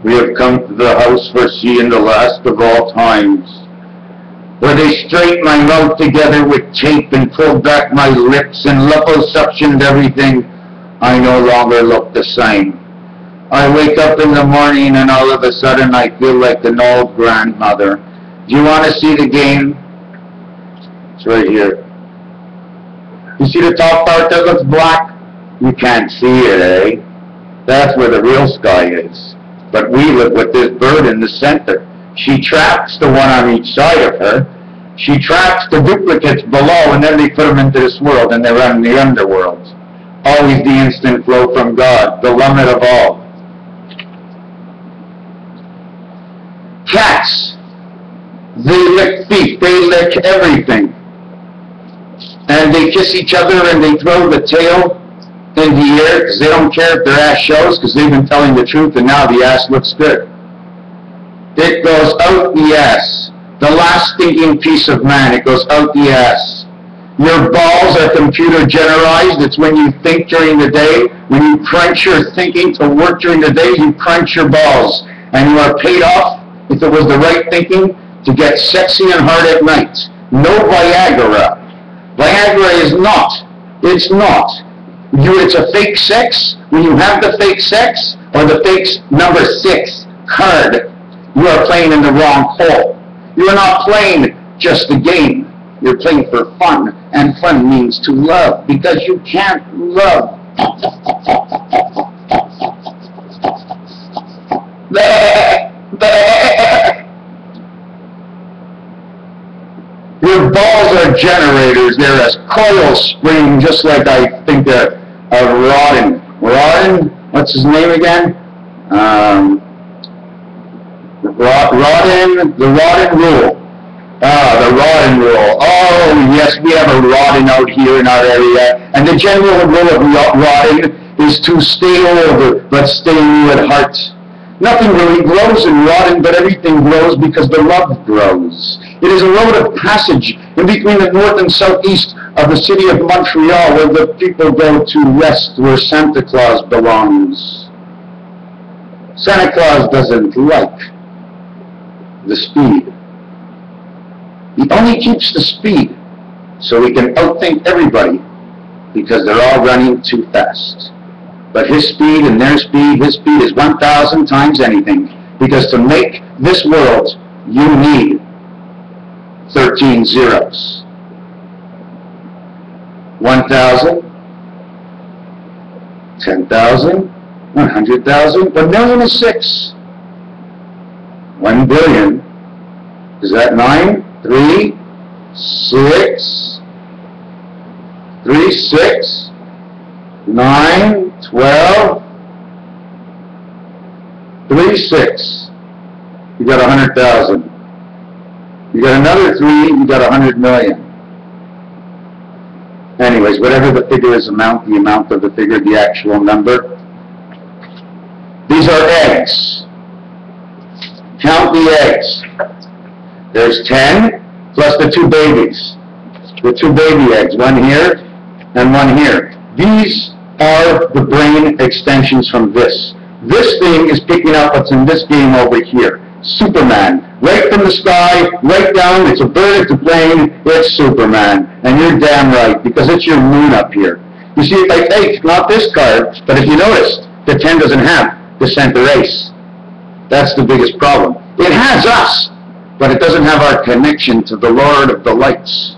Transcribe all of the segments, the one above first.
We have come to the house foreseen the last of all times, where they straightened my mouth together with tape and pulled back my lips and liposuctioned everything. I no longer look the same. I wake up in the morning and all of a sudden I feel like an old grandmother. Do you want to see the game? It's right here. You see the top part that looks black? You can't see it, eh? That's where the real sky is. But we live with this bird in the center. She traps the one on each side of her. She traps the duplicates below, and then they put them into this world, and they run in the underworld. Always the instant flow from God, the limit of all. Cats, they lick feet, they lick everything. And they kiss each other and they throw the tail in the air because they don't care if their ass shows because they've been telling the truth and now the ass looks good. It goes out the ass. The last thinking piece of man, it goes out the ass. Your balls are computer generalized. It's when you think during the day. When you crunch your thinking to work during the day, you crunch your balls. And you are paid off, if it was the right thinking, to get sexy and hard at night. No Viagra. Viagra is not. It's not. It's a fake sex. When you have the fake sex, or the fake number 6 card, you are playing in the wrong hole. You are not playing just the game. You're playing for fun, and fun means to love, because you can't love. Your balls are generators. They're a coil spring, just like I think a Rodden. Rodden? What's his name again? Rodden, the Rodden rule. The Rodden rule. Oh, yes, we have a Rodden out here in our area. And the general rule of Rodden is to stay over, but stay new at heart. Nothing really grows in Rodden, but everything grows because the love grows. It is a road of passage in between the north and southeast of the city of Montreal, where the people go to rest, where Santa Claus belongs. Santa Claus doesn't like the speed. He only keeps the speed so he can outthink everybody because they're all running too fast. But his speed and their speed, his speed is 1,000 times anything, because to make this world, you need 13 zeros. 1,000, 10,000, 100,000, 1,000,000 is 6. 1 billion, is that 9? 3, 6, 3, 6, 9, 12, 3, 6. You got 100,000. You got another 3, you got 100 million. Anyways, whatever the figure is, the amount of the figure, the actual number. These are eggs. Count the eggs. There's 10 plus the 2 babies. The 2 baby eggs, one here and one here. These are the brain extensions from this. This thing is picking up what's in this game over here. Superman. Right from the sky, right down, it's a bird, it's a plane, it's Superman. And you're damn right, because it's your moon up here. You see, like 8, not this card, but if you noticed, the 10 doesn't have the center ace. That's the biggest problem. It has us, but it doesn't have our connection to the Lord of the lights.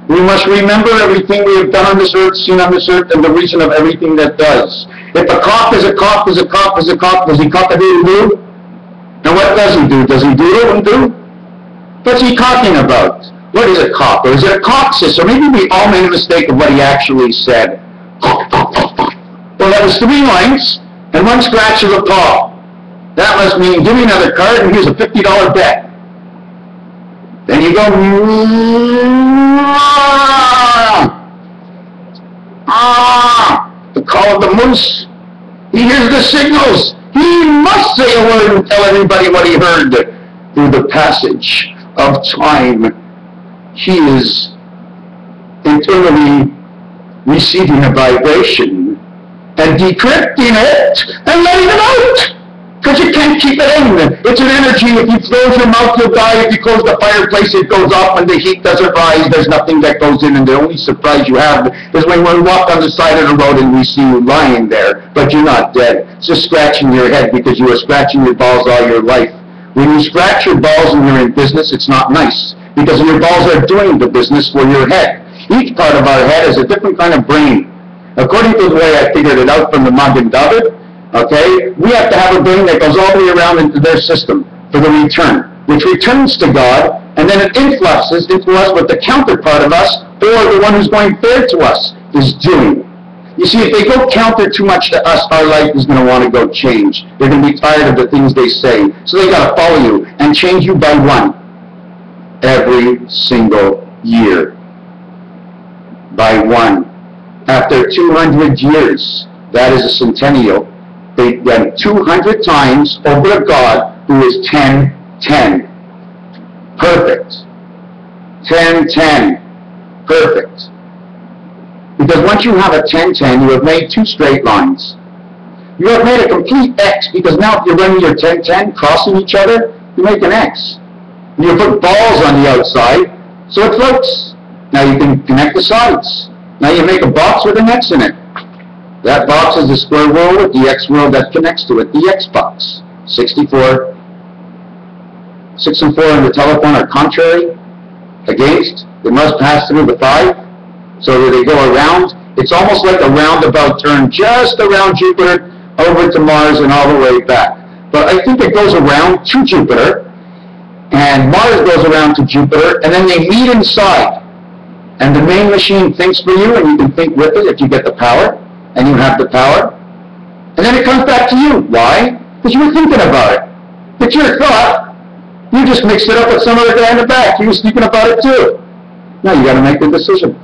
We must remember everything we have done on this earth, seen on this earth, and the reason of everything that does. If a cock is a cock, is a cock, is a cock, does he cock-a-doodle-doo? And what does he do? Does he doodle and do? What's he talking about? What is a cock? Or is it a coccyx? Or maybe we all made a mistake of what he actually said. Well, that was 3 lines and 1 scratch of the paw. That must mean, give me another card and here's a $50 bet. Then you go, the call of the moose. He hears the signals. He must say a word and tell everybody what he heard. Through the passage of time, he is internally receiving a vibration and decrypting it and letting it out. Because you can't keep it in. It's an energy. If you close your mouth, you'll die. If you close the fireplace, it goes off. When the heat doesn't rise, there's nothing that goes in. And the only surprise you have is when we walk on the side of the road and we see you lying there, but you're not dead. It's just scratching your head because you were scratching your balls all your life. When you scratch your balls and you're in business, it's not nice because your balls are doing the business for your head. Each part of our head is a different kind of brain. According to the way I figured it out from the NANUVIT, okay, we have to have a brain that goes all the way around into their system for the return, which returns to God, and then it influxes into us what the counterpart of us, or the one who's going fair to us, is doing. You see, if they go counter too much to us, our life is going to want to go change. They're going to be tired of the things they say. So they got to follow you and change you by one every single year. By one. After 200 years, that is a centennial, they went 200 times over a God who is 10-10. Perfect. 10-10. Perfect. Because once you have a 10-10, you have made two straight lines. You have made a complete X, because now if you're running your 10-10, crossing each other, you make an X. And you put balls on the outside, so it floats. Now you can connect the sides. Now you make a box with an X in it. That box is the square world with the X world that connects to it, the X box. 64. 6 and 4 on the telephone are contrary, against. They must pass through the 5. So that they go around. It's almost like a roundabout turn, just around Jupiter, over to Mars, and all the way back. But I think it goes around to Jupiter, and Mars goes around to Jupiter, and then they meet inside. And the main machine thinks for you, and you can think with it if you get the power, and you have the power. And then it comes back to you. Why? Because you were thinking about it. It's your thought. You just mixed it up with some other guy in the back. He was thinking about it too. Now you got to make the decision.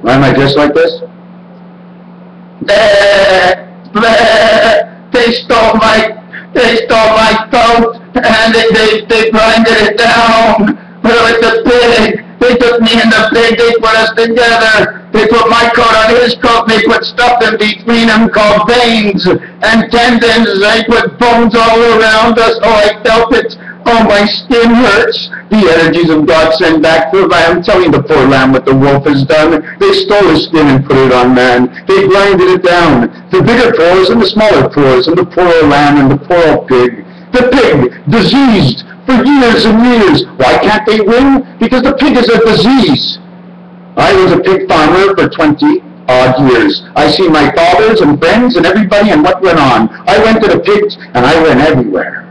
Why am I just like this? They stole my coat, and they grinded it down with the pig. They took me and the pig, they put us together. They put my coat on his coat, they put stuff in between them called veins and tendons. They put bones all around us. Oh, I felt it. Oh, my skin hurts. The energies of God send back the lamb. Tell me the poor lamb what the wolf has done. They stole his skin and put it on man. They grinded it down. The bigger pores and the smaller pores, and the poor old lamb and the poor old pig. The pig, diseased for years and years. Why can't they win? Because the pig is a disease. I was a pig farmer for 20-odd years. I see my fathers and friends and everybody and what went on. I went to the pigs and I went everywhere.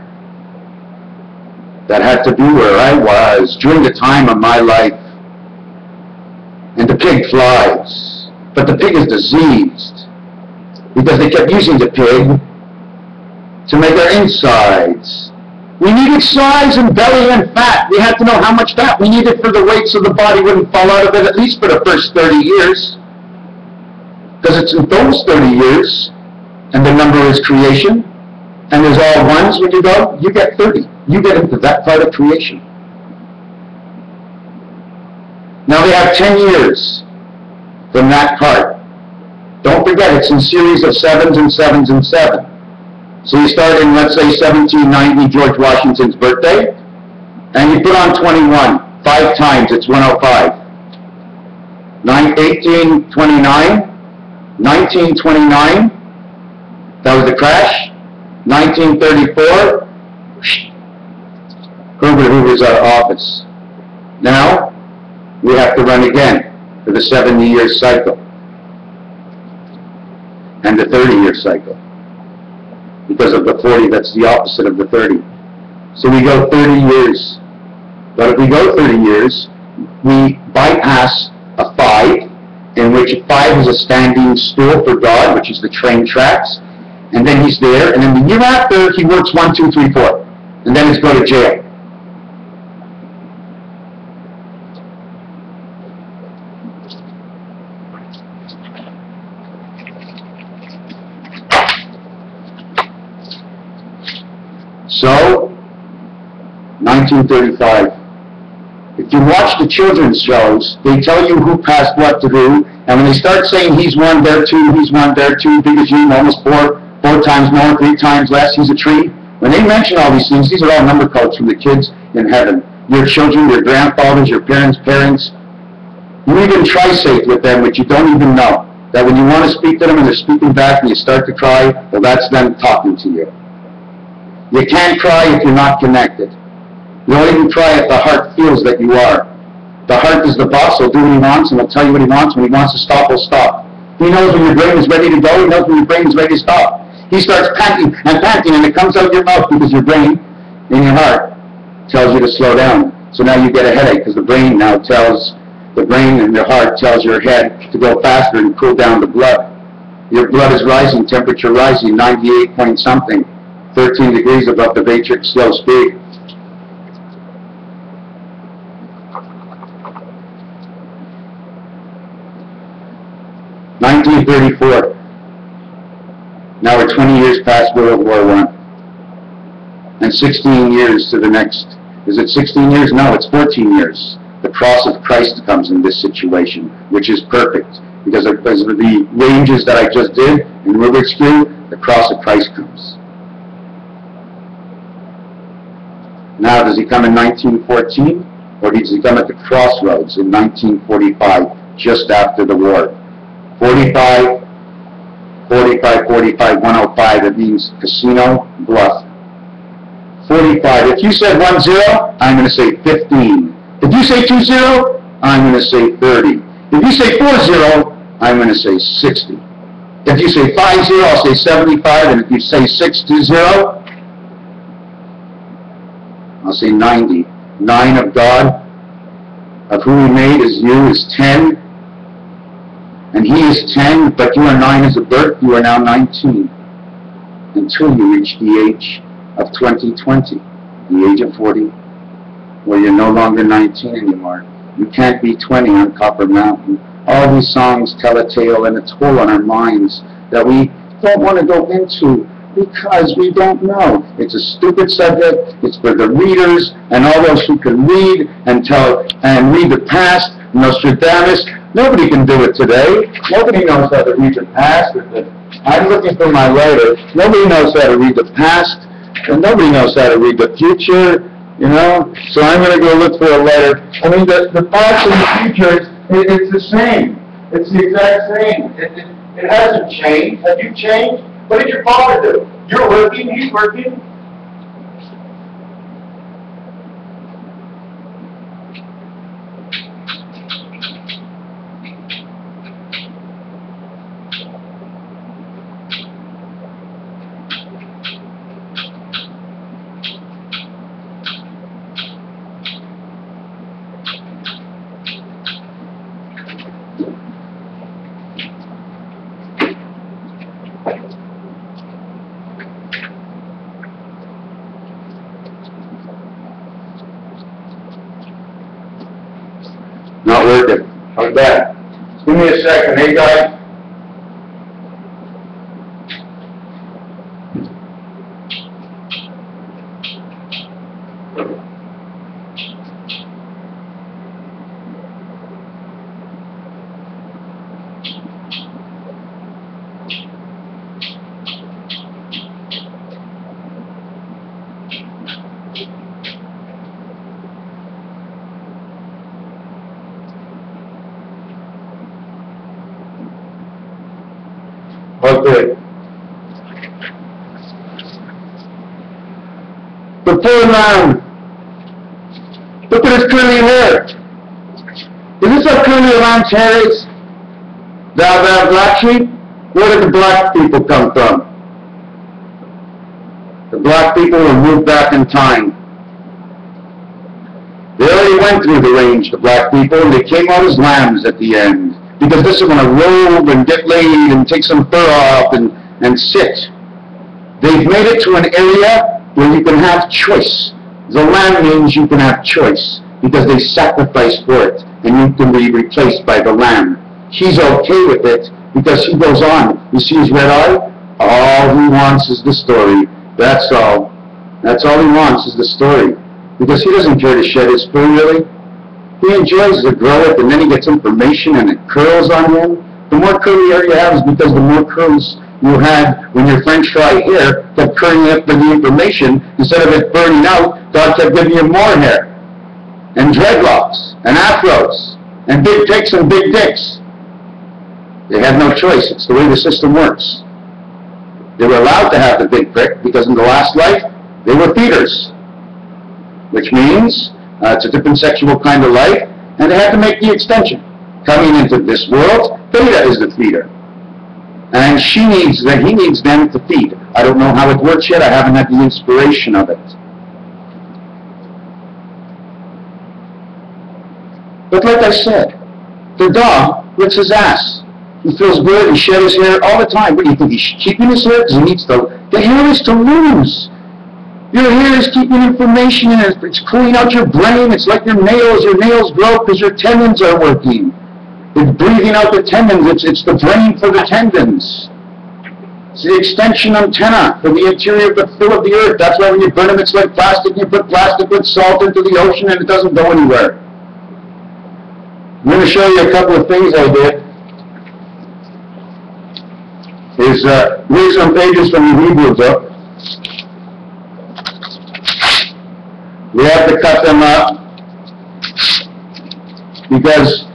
That had to be where I was during the time of my life. And the pig flies. But the pig is diseased because they kept using the pig to make our insides. We needed size and belly and fat. We had to know how much fat we needed for the weight so the body wouldn't fall out of it, at least for the first 30 years. Because it's in those 30 years, and the number is creation, and there's all ones when you go, you get 30. You get into that part of creation. Now they have 10 years from that part. Don't forget, it's in series of 7s and 7s and 7. So you start in, let's say, 1790, George Washington's birthday, and you put on 21. 5 times, it's 105. 1829, 1929, that was the crash. 1934, Herbert Hoover's out of office. Now, we have to run again for the 70-year cycle and the 30-year cycle. Because of the 40, that's the opposite of the 30. So we go 30 years. But if we go 30 years, we bypass a 5, in which 5 is a standing stool for God, which is the train tracks. And then he's there, and then the year after, he works 1, 2, 3, 4. And then he's go to jail. So, 1935. If you watch the children's shows, they tell you who passed what to who, And when they start saying he's one, they're two, he's one, they're two, big as you, almost four times more, 3 times less, he's a tree. When they mention all these things, these are all number codes from the kids in heaven. Your children, your grandfathers, your parents' parents. You even trisate with them, which you don't even know. That when you want to speak to them and they're speaking back and you start to cry, well, that's them talking to you. You can't cry if you're not connected. You don't even cry if the heart feels that you are. The heart is the boss. He'll do what he wants and he'll tell you what he wants. When he wants to stop, he'll stop. He knows when your brain is ready to go. He knows when your brain is ready to stop. He starts panting and it comes out your mouth because your brain in your heart tells you to slow down. So now you get a headache because the brain now tells, the brain and your heart tells your head to go faster and cool down the blood. Your blood is rising, temperature rising, 98 point something, 13 degrees above the matrix slow speed. (1934). Now we're 20 years past World War I. And 16 years to the next. Is it 16 years? No, it's 14 years. The cross of Christ comes in this situation, which is perfect. Because of the ranges that I just did in Rubik's Cube, the cross of Christ comes. Now, does he come in 1914? Or does he come at the crossroads in 1945, just after the war? 45, 105, it means casino, bluff. 45, if you said 10, I'm going to say 15. If you say 20, I'm going to say 30. If you say 40, I'm going to say 60. If you say 50, I'll say 75. And if you say 60, I'll say 90. 9 of God, of who he made is you, is 10. And he is 10, but you are 9 as a birth, you are now 19. Until you reach the age of 2020, the age of 40, where you're no longer 19 anymore. You can't be 20 on Copper Mountain. All these songs tell a tale and a toll on our minds that we don't want to go into because we don't know. It's a stupid subject. It's for the readers and all those who can read and tell and read the past. Nostradamus. Nobody can do it today. Nobody knows how to read the past. I'm looking for my letter. Nobody knows how to read the past, and nobody knows how to read the future. You know, so I'm going to go look for a letter. I mean, the past and the future, it's the same. It's the exact same. It hasn't changed. Have you changed? What did your father do? You're working, he's working. Not working. How's that? Give me a second, hey guys? Okay. The poor man. Look at his curly hair. Is this how curly a man's hair is? That black sheep? Where did the black people come from? The black people were moved back in time. They already went through the range, the black people, and they came out as lambs at the end. Because this is going to robe and get laid and take some fur off and sit. They've made it to an area where you can have choice. The lamb means you can have choice because they sacrificed for it and you can be replaced by the lamb. He's okay with it because he goes on. You see his red eye? All he wants is the story. That's all. That's all he wants is the story. Because he doesn't care to shed his fur, really. He enjoys to grow it, and then he gets information and it curls on him. The more curly hair you have is because the more curls you had when your French fry hair kept curling up for the information. Instead of it burning out, God kept giving you more hair. And dreadlocks, and afros, and big ticks and big dicks. They had no choice. It's the way the system works. They were allowed to have the big prick because in the last life, they were feeders. Which means it's a different sexual kind of life, and they had to make the extension. Coming into this world, Beta is the feeder. And he needs them to feed. I don't know how it works yet. I haven't had the inspiration of it. But like I said, the dog licks his ass. He feels good, he sheds his hair all the time. What do you think, he's keeping his hair? Because he needs to, the hair is to lose. Your hair is keeping information in it. It's cooling out your brain. It's like your nails grow because your tendons are working. It's breathing out the tendons. It's the brain for the tendons. It's the extension antenna for the interior of the fill of the earth. That's why when you burn them, it's like plastic. You put plastic with salt into the ocean and it doesn't go anywhere. I'm going to show you a couple of things I did. Here's some pages from the Hebrew book. We have to cut them up because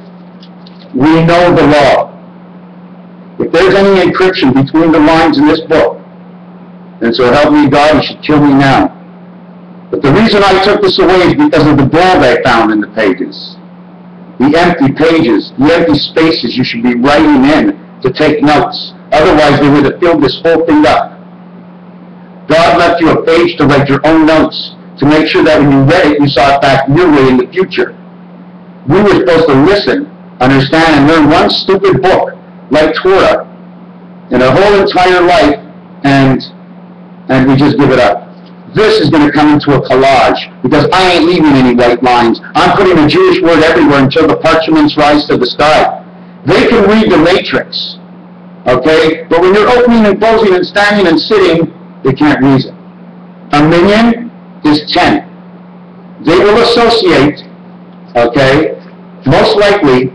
we know the law. If there's any encryption between the lines in this book, then so help me God, you should kill me now. But the reason I took this away is because of the gold I found in the pages. The empty pages, the empty spaces you should be writing in to take notes. Otherwise, they would have filled this whole thing up. God left you a page to write your own notes, to make sure that when you read it, you saw it back your way in the future. We were supposed to listen, understand, and learn one stupid book, like Torah, in our whole entire life, and we just give it up. This is going to come into a collage, because I ain't leaving any white lines. I'm putting a Jewish word everywhere until the parchments rise to the sky. They can read the matrix, okay? But when you're opening and closing and standing and sitting, they can't reason. A minion is 10. They will associate, okay, most likely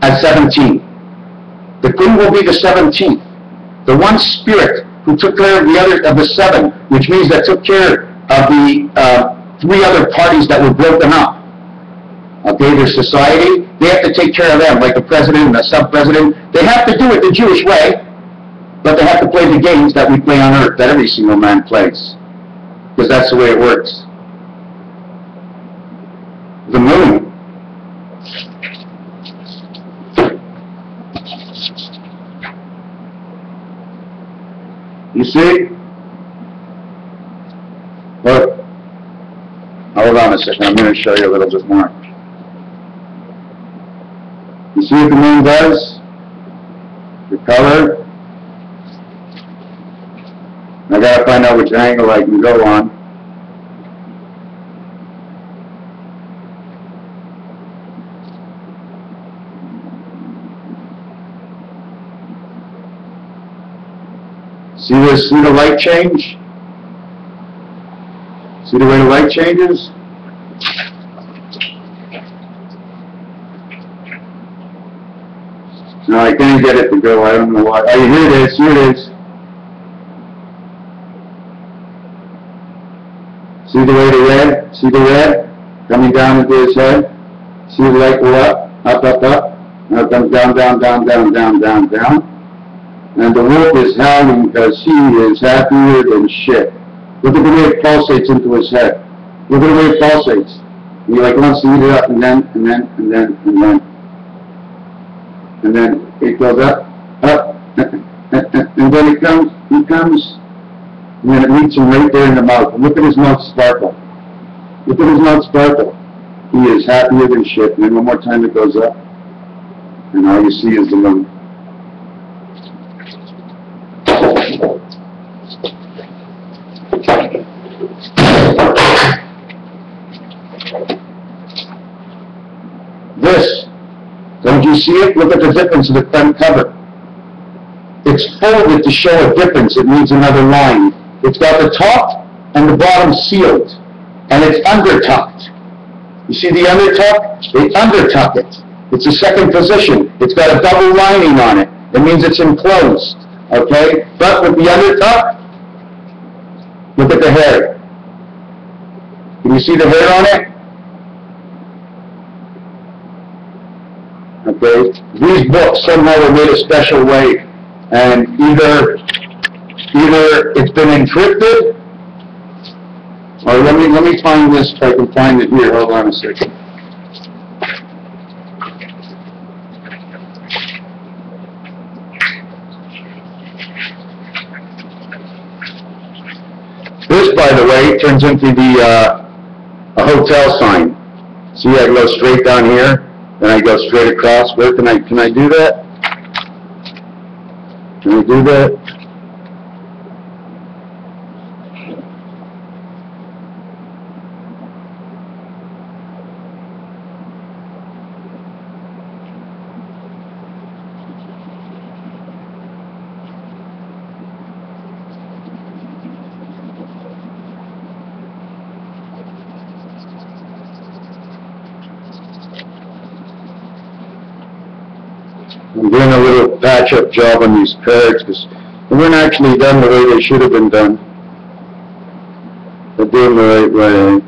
at 17. The queen will be the 17th. The one spirit who took care of the other of the 7, which means that took care of the 3 other parties that were broken up. Okay, their society, they have to take care of them, like the president and the sub-president. They have to do it the Jewish way, but they have to play the games that we play on earth, that every single man plays. Because that's the way it works. The moon. You see? Look. Hold on a second. I'm going to show you a little bit more. You see what the moon does? The color. I got to find out which angle I can go on. See this? See the light change? See the way the light changes? No, I can't get it to go. I don't know why. Oh, here it is. Here it is. See the way the red? See the red coming down into his head? See the light go up, up, up, up. Now it comes down, down, down, down, down, down, down. And the wolf is howling because he is happier than shit. Look at the way it pulsates into his head. Look at the way it pulsates. And he like wants to eat it up, and then it goes up, up, and then it comes, and then it meets him right there in the mouth. And look at his mouth sparkle. Look at his mouth sparkle. He is happier than shit. And then one more time it goes up, and all you see is the moon. This, don't you see it? Look at the difference of the front cover. It's folded to show a difference. It needs another line. It's got the top and the bottom sealed, and it's undertucked. You see the undertuck? They undertuck it. It's a second position. It's got a double lining on it. It means it's enclosed. Okay? But with the undertuck, look at the hair. Can you see the hair on it? Okay? These books somehow were made a special way, and either it's been encrypted, or let me find this if I can find it here. Hold on a second. This, by the way, turns into the a hotel sign. See, I go straight down here, then I go straight across. Where can I do that? Can I do that? I'm doing a little patch-up job on these cards because they weren't actually done the way they should have been done. They're doing the right way.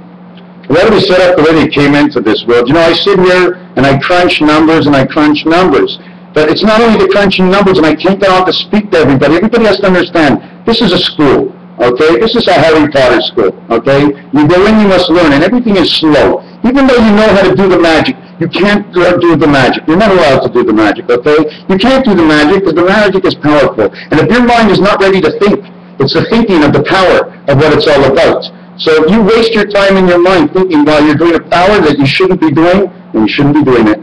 They ought to be set up the way they came into this world. You know, I sit here and I crunch numbers and I crunch numbers. But it's not only the crunching numbers, and I can't get on to speak to everybody. Everybody has to understand, this is a school, okay? This is a Harry Potter school, okay? You go in, you must learn, and everything is slow. Even though you know how to do the magic, you can't do the magic. You're not allowed to do the magic, okay? You can't do the magic because the magic is powerful. And if your mind is not ready to think, it's the thinking of the power of what it's all about. So if you waste your time in your mind thinking while you're doing a power that you shouldn't be doing, then you shouldn't be doing it.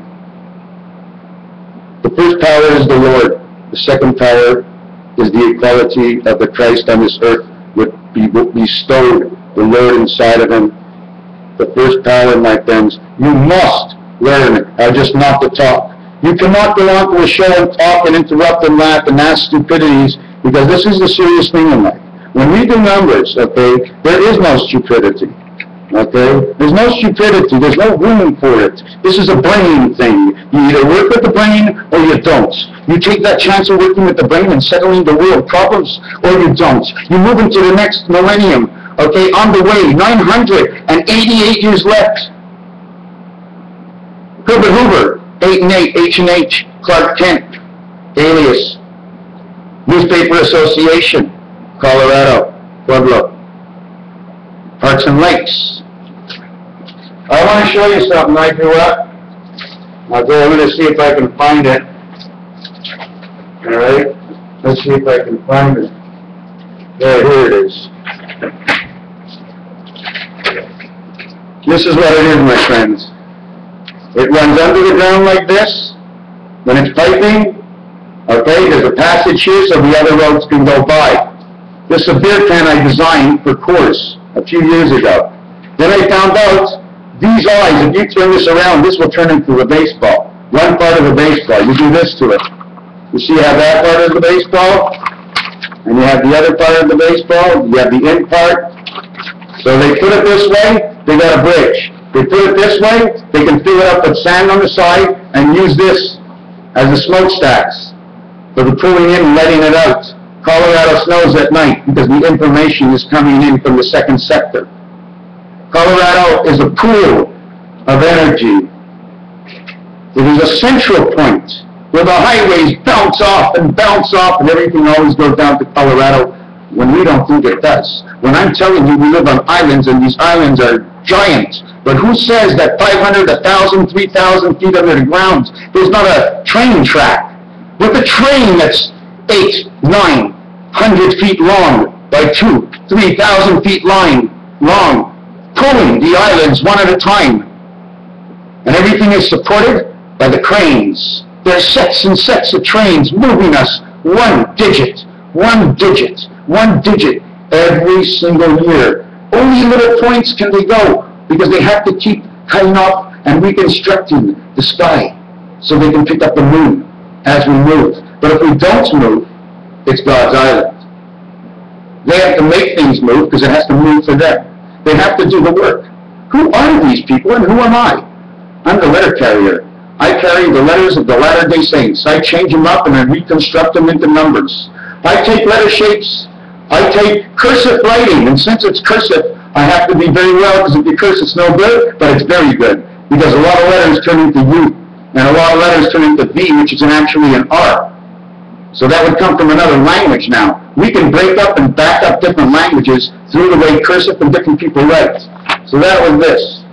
The first power is the Lord. The second power is the equality of the Christ on this earth would be bestowed, the Lord inside of him. The first power, my friends, you must learn how just not to talk. You cannot go on to a show and talk and interrupt and laugh and ask stupidities, because this is the serious thing in life. When we do numbers, okay, there is no stupidity. Okay? There's no stupidity. There's no room for it. This is a brain thing. You either work with the brain or you don't. You take that chance of working with the brain and settling the world problems, or you don't. You move into the next millennium. Okay, on the way, 988 years left. Herbert Hoover, 8 and 8, H&H, Clark Kent, alias, Newspaper Association, Colorado, Pueblo, Parks and Lakes. I want to show you something I drew up. I'm going to see if I can find it. All right, let's see if I can find it. There, here it is. This is what it is, my friends. It runs under the ground like this. When it's piping, okay, there's a passage here so the other roads can go by. This is a beer can I designed for Coors a few years ago. Then I found out these eyes, if you turn this around, this will turn into a baseball. One part of a baseball. You do this to it. You see how that part is the baseball? And you have the other part of the baseball. You have the end part. So they put it this way, they got a bridge. They put it this way, they can fill it up with sand on the side and use this as the smokestacks for the pulling in and letting it out. Colorado snows at night because the information is coming in from the second sector. Colorado is a pool of energy. It is a central point where the highways bounce off and everything always goes down to Colorado when we don't think it does. When I'm telling you we live on islands and these islands are giant, but who says that 500, 1,000, 3,000 feet under the ground there's not a train track with a train that's 800, 900 feet long by 2,000, 3,000 feet long, pulling the islands one at a time. And everything is supported by the cranes. There are sets and sets of trains moving us one digit every single year. Only little points can they go because they have to keep cutting off and reconstructing the sky so they can pick up the moon as we move. But if we don't move, it's God's island. They have to make things move because it has to move for them. They have to do the work. Who are these people and who am I? I'm the letter carrier. I carry the letters of the Latter-day Saints. I change them up and I reconstruct them into numbers. I take letter shapes. I take cursive writing, and since it's cursive, I have to be very well, because if you curse, it's no good, but it's very good, because a lot of letters turn into U, and a lot of letters turn into V, which is actually an R. So that would come from another language now. We can break up and back up different languages through the way cursive and different people write. So that was this.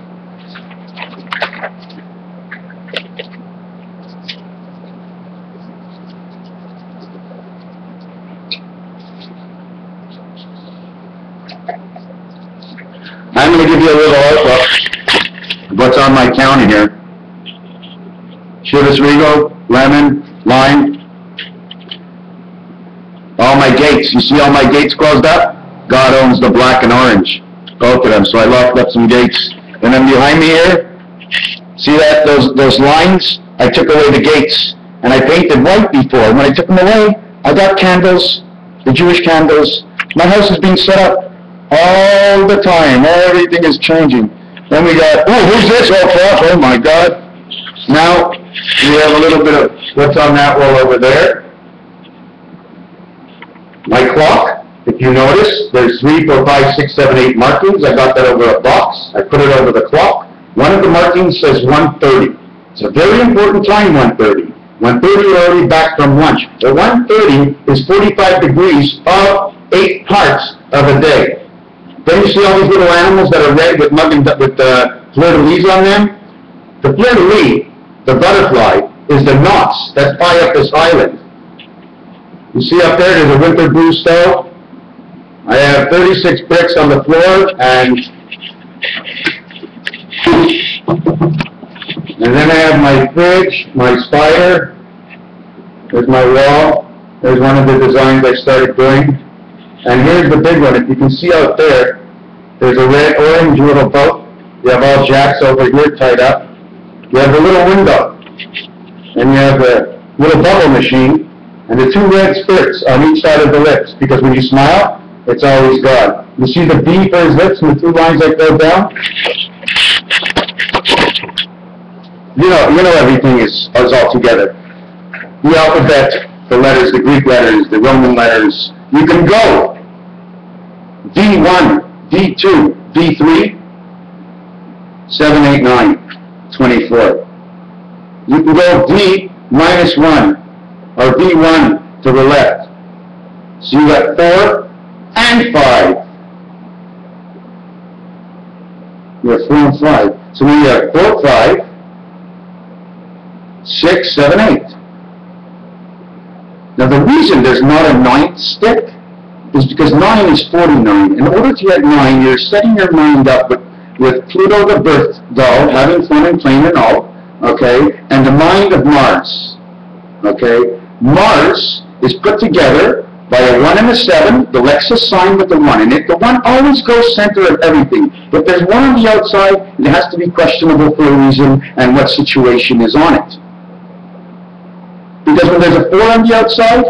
I'm going to give you a little outlook of what's on my counter here. Chivas Regal, lemon, lime. All my gates. You see all my gates closed up? God owns the black and orange. Both of them. So I locked up some gates. And then behind me here, see that those lines? I took away the gates. And I painted white before. When I took them away, I got candles, the Jewish candles. My house is being set up all the time. Everything is changing. Then we got, oh, who's this? Oh my God. Now, we have a little bit of what's on that wall over there. My clock, if you notice, there's 3, 4, 5, 6, 7, 8 markings. I got that over a box. I put it over the clock. One of the markings says 1:30. It's a very important time, 1:30. 1:30, you're already back from lunch. The 1:30 is 45 degrees of 8 parts of a day. Then you see all these little animals that are red with fleur-de-lis on them? The fleur-de-lis, the butterfly, is the knots that tie up this island. You see up there, there's a winter brew stove. I have 36 bricks on the floor, and then I have my fridge, my spider. There's my wall. There's one of the designs I started doing. And here's the big one. If you can see out there, there's a red-orange little boat. You have all jacks over here tied up. You have a little window. And you have a little bubble machine. And the 2 red spirits on each side of the lips. Because when you smile, it's always God. You see the B for his lips and the 2 lines that go down? You know everything is all together. The alphabet, the letters, the Greek letters, the Roman letters. You can go D1, D2, D3, 7, 8, 9, 24. You can go D -1, or D1 to the left. So you got 4 and 5. You have 4 and 5. So now you have 4, 5, 6, 7, 8. Now the reason there's not a 9th stick is because 9 is 49. In order to get 9, you're setting your mind up with Pluto the birth doll, having fun and playing and all, okay, and the mind of Mars, okay. Mars is put together by a 1 and a 7, the Lexus sign with the 1 in it. The 1 always goes center of everything. If there's 1 on the outside, it has to be questionable for a reason and what situation is on it. Because when there's a 4 on the outside,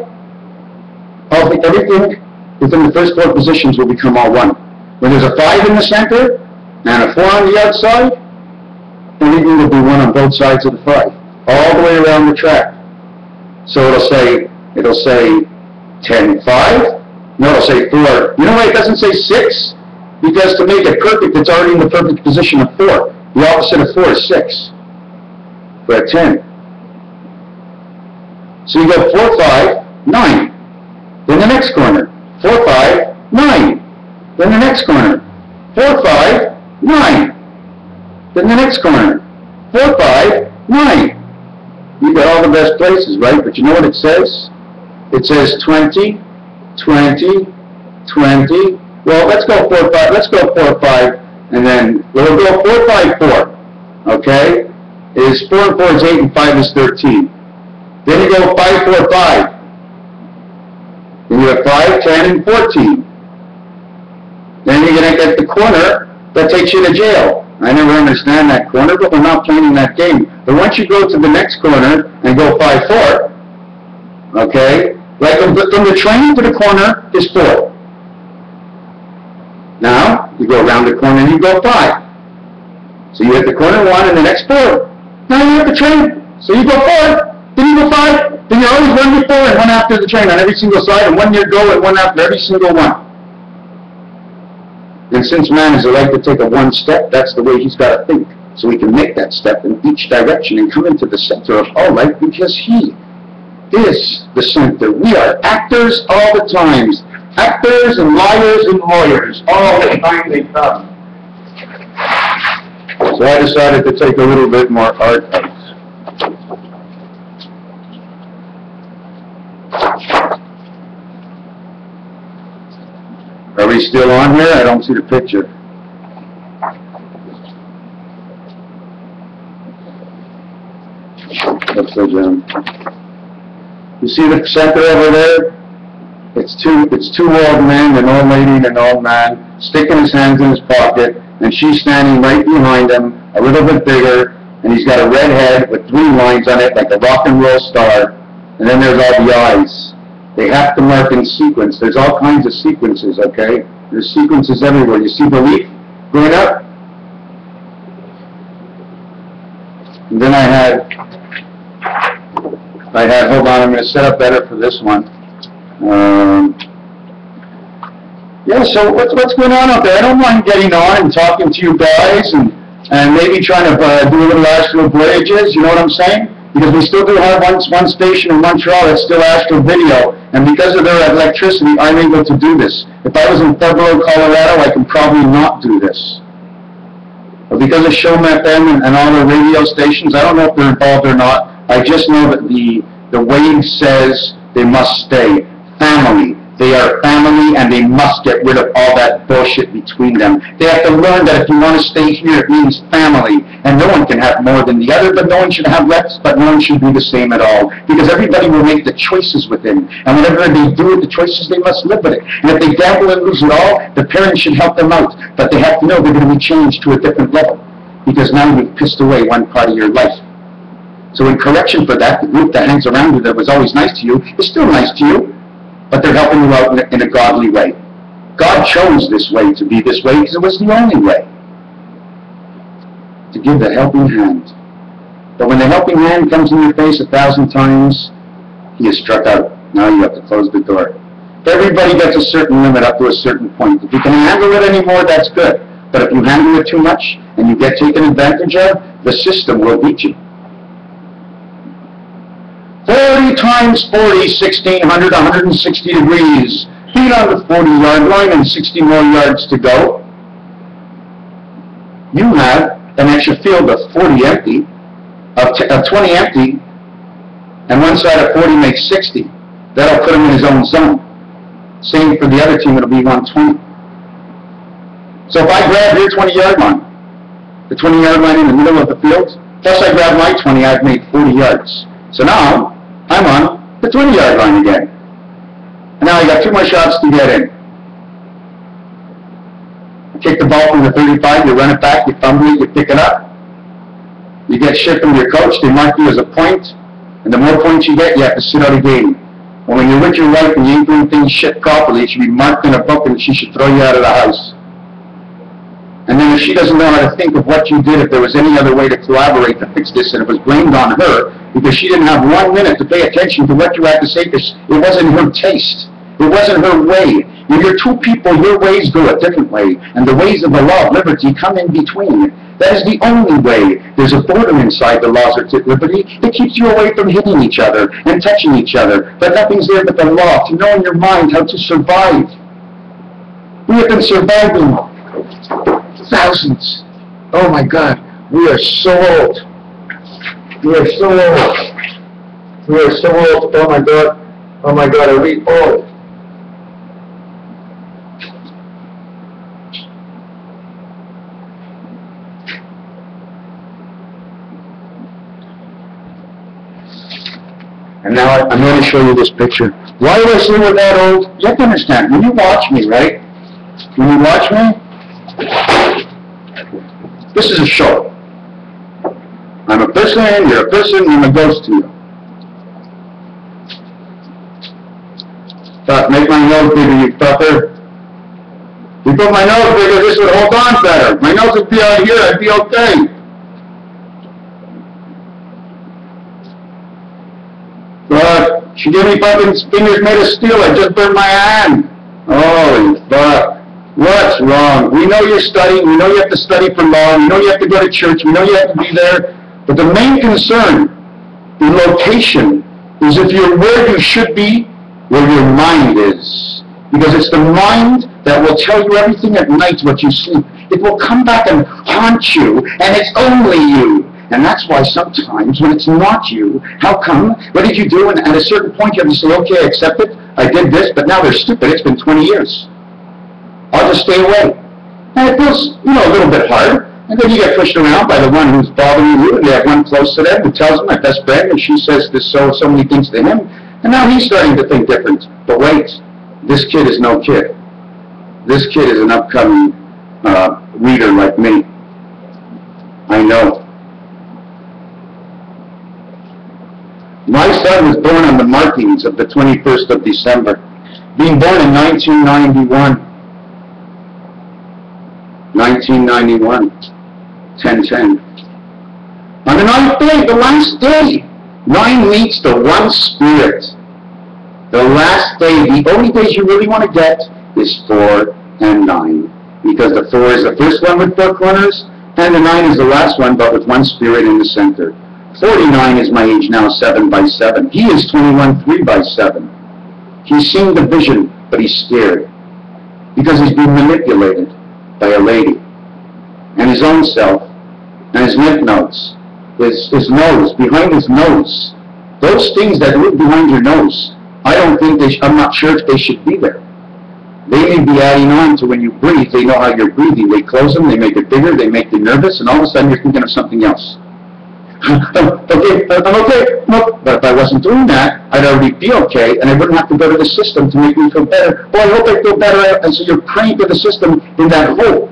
everything within the first 4 positions will become all 1. When there's a 5 in the center and a 4 on the outside, everything will be 1 on both sides of the 5, all the way around the track. So it'll say 10, 5. No, it'll say 4. You know why it doesn't say 6? Because to make it perfect, it's already in the perfect position of 4. The opposite of 4 is 6 for a 10. So you go 4, 5, 9. Then the next corner. 4, 5, 9. Then the next corner. 4, 5, 9. Then the next corner. 4, 5, 9. You got all the best places, right? But you know what it says? It says 20, 20, 20. Well, let's go 4, 5. Let's go 4, 5. And then we'll go 4, 5, 4. Okay? Is 4 and 4 is 8 and 5 is 13. Then you go 5, 4, 5. Then you have 5, 10, and 14. Then you're going to get the corner that takes you to jail. I never understand that corner, but we're not playing that game. But once you go to the next corner and go 5, 4, okay, like from the train to the corner is 4. Now, you go around the corner and you go 5. hit the corner 1 and the next 4. Now you have the train. So you go 4, then you go 5, then you always 1 before and 1 after the train on every single side, and 1 near go and 1 after every single one. And since man has a right to take a 1 step, that's the way he's got to think. So he can make that step in each direction and come into the center of all life, because he is the center. We are actors all the time. Actors and liars and lawyers all the time they come. So I decided to take a little bit more art out. Are we still on here? I don't see the picture. Upside down. You see the center over there? It's two old men, an old lady and an old man, sticking his hands in his pocket, and she's standing right behind him, a little bit bigger, and he's got a red head with 3 lines on it like a rock and roll star, and then there's all the eyes. They have to mark in sequence. There's all kinds of sequences, okay? There's sequences everywhere. You see the leaf going up? And then I had, hold on, I'm going to set up better for this one. Yeah, so what's going on out there? I don't mind getting on and talking to you guys and maybe trying to do a little astral voyages, you know what I'm saying? Because we still do have one station in Montreal that's still astral video, and because of their electricity, I'm able to do this. If I was in Pueblo, Colorado, I can probably not do this. But because of Shom FM and all the radio stations, I don't know if they're involved or not. I just know that the wave says they must stay. Family. They are family, and they must get rid of all that bullshit between them. They have to learn that if you want to stay here, it means family. And no one can have more than the other, but no one should have less, but no one should be the same at all. Because everybody will make the choices within. And whatever they do with the choices, they must live with it. And if they gamble and lose it all, the parents should help them out. But they have to know they're going to be changed to a different level. Because now you've pissed away one part of your life. So in correction for that, the group that hangs around you that was always nice to you is still nice to you. But they're helping you out in a godly way. God chose this way to be this way because it was the only way. To give the helping hand. But when the helping hand comes in your face 1,000 times, he is struck out. Now you have to close the door. Everybody gets a certain limit up to a certain point. If you can handle it anymore, that's good. But if you handle it too much and you get taken advantage of, the system will beat you. 40 times 40, 1,600, 160 degrees. Feet on the 40-yard line and 60 more yards to go. You have an extra field of 40 empty, of 20 empty, and one side of 40 makes 60. That'll put him in his own zone. Same for the other team, it'll be 120. So if I grab your 20-yard line, the 20-yard line in the middle of the field, plus I grab my 20, I've made 40 yards. So now, I'm on the 20-yard line again. And now I got 2 more shots to get in. You kick the ball from the 35, you run it back, you fumble it, you pick it up. You get shit from your coach, they mark you as a point, and the more points you get, you have to sit out a game. And when you're with your wife and you ain't doing things shit properly, it should be marked in a book and she should throw you out of the house. And then if she doesn't know how to think of what you did, if there was any other way to collaborate to fix this, and it was blamed on her, because she didn't have 1 minute to pay attention to what you had to say, because it wasn't her taste. It wasn't her way. When you're 2 people, your ways go a different way, and the ways of the law of liberty come in between. That is the only way. There's a border inside the laws of liberty that keeps you away from hitting each other and touching each other, but nothing's there but the law, to know in your mind how to survive. We have been surviving thousands. Oh my God, we are so old. We are so old. We are so old. Oh my God. Oh my God, are we old? And now I'm going to show you this picture. Why do I say we're that old? You have to understand, when you watch me, right? When you watch me, this is a show. I'm a person, you're a person, I'm a ghost to you. Thought, make my nose bigger, you fucker. If you put my nose bigger, this would hold on better. My nose would be out here, I'd be okay. She gave me fucking fingers made of steel. I just burned my hand. Holy fuck. What's wrong? We know you're studying. We know you have to study for law. We know you have to go to church. We know you have to be there. But the main concern in location is if you're where you should be, where your mind is. Because it's the mind that will tell you everything at night what you sleep. It will come back and haunt you, and it's only you. And that's why sometimes when it's not you, how come? What did you do? And at a certain point you have to say, okay, I accept it. I did this, but now they're stupid. It's been 20 years. I'll just stay away. And it feels, a little bit hard. And then you get pushed around by the one who's bothering you, and you have one close to them who tells him, my best friend, and she says this so many things to him. And now he's starting to think different. But wait, this kid is no kid. This kid is an upcoming reader like me. I know. My son was born on the markings of the 21st of December, being born in 1991. 1991, 10/10. On the 9th day, the last day, 9 meets the one spirit. The last day, the only days you really want to get is 4 and 9. Because the 4 is the first one with 4 corners, and the 9 is the last one, but with one spirit in the center. 49 is my age now, 7 by 7. He is 21, 3 by 7. He's seen the vision, but he's scared. Because he's being manipulated by a lady. And his own self, and his lymph nodes, his nose, behind his nose. Those things that live behind your nose, I'm not sure if they should be there. They may be adding on to when you breathe. They know how you're breathing. They close them, they make it bigger, they make you nervous, and all of a sudden you're thinking of something else. Okay, I'm okay. No, but if I wasn't doing that, I'd already be okay, and I wouldn't have to go to the system to make me feel better. Oh, I hope I feel better. And so you're praying to the system in that hope.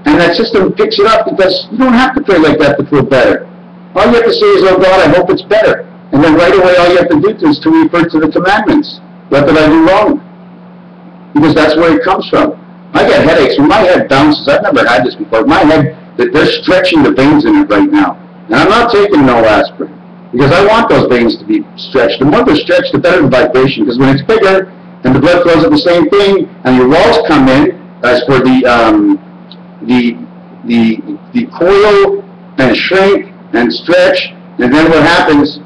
And that system picks it up because you don't have to pray like that to feel better. All you have to say is, oh God, I hope it's better. And then right away all you have to do is to refer to the commandments. What did I do wrong? Because that's where it comes from. I get headaches. When my head bounces, I've never had this before. My head, they're stretching the veins in it right now. And I'm not taking no aspirin. Because I want those veins to be stretched. The more they're stretched, the better the vibration. Because when it's bigger, and the blood flows at the same thing, and your walls come in, as for the coil and shrink and stretch, and then what happens,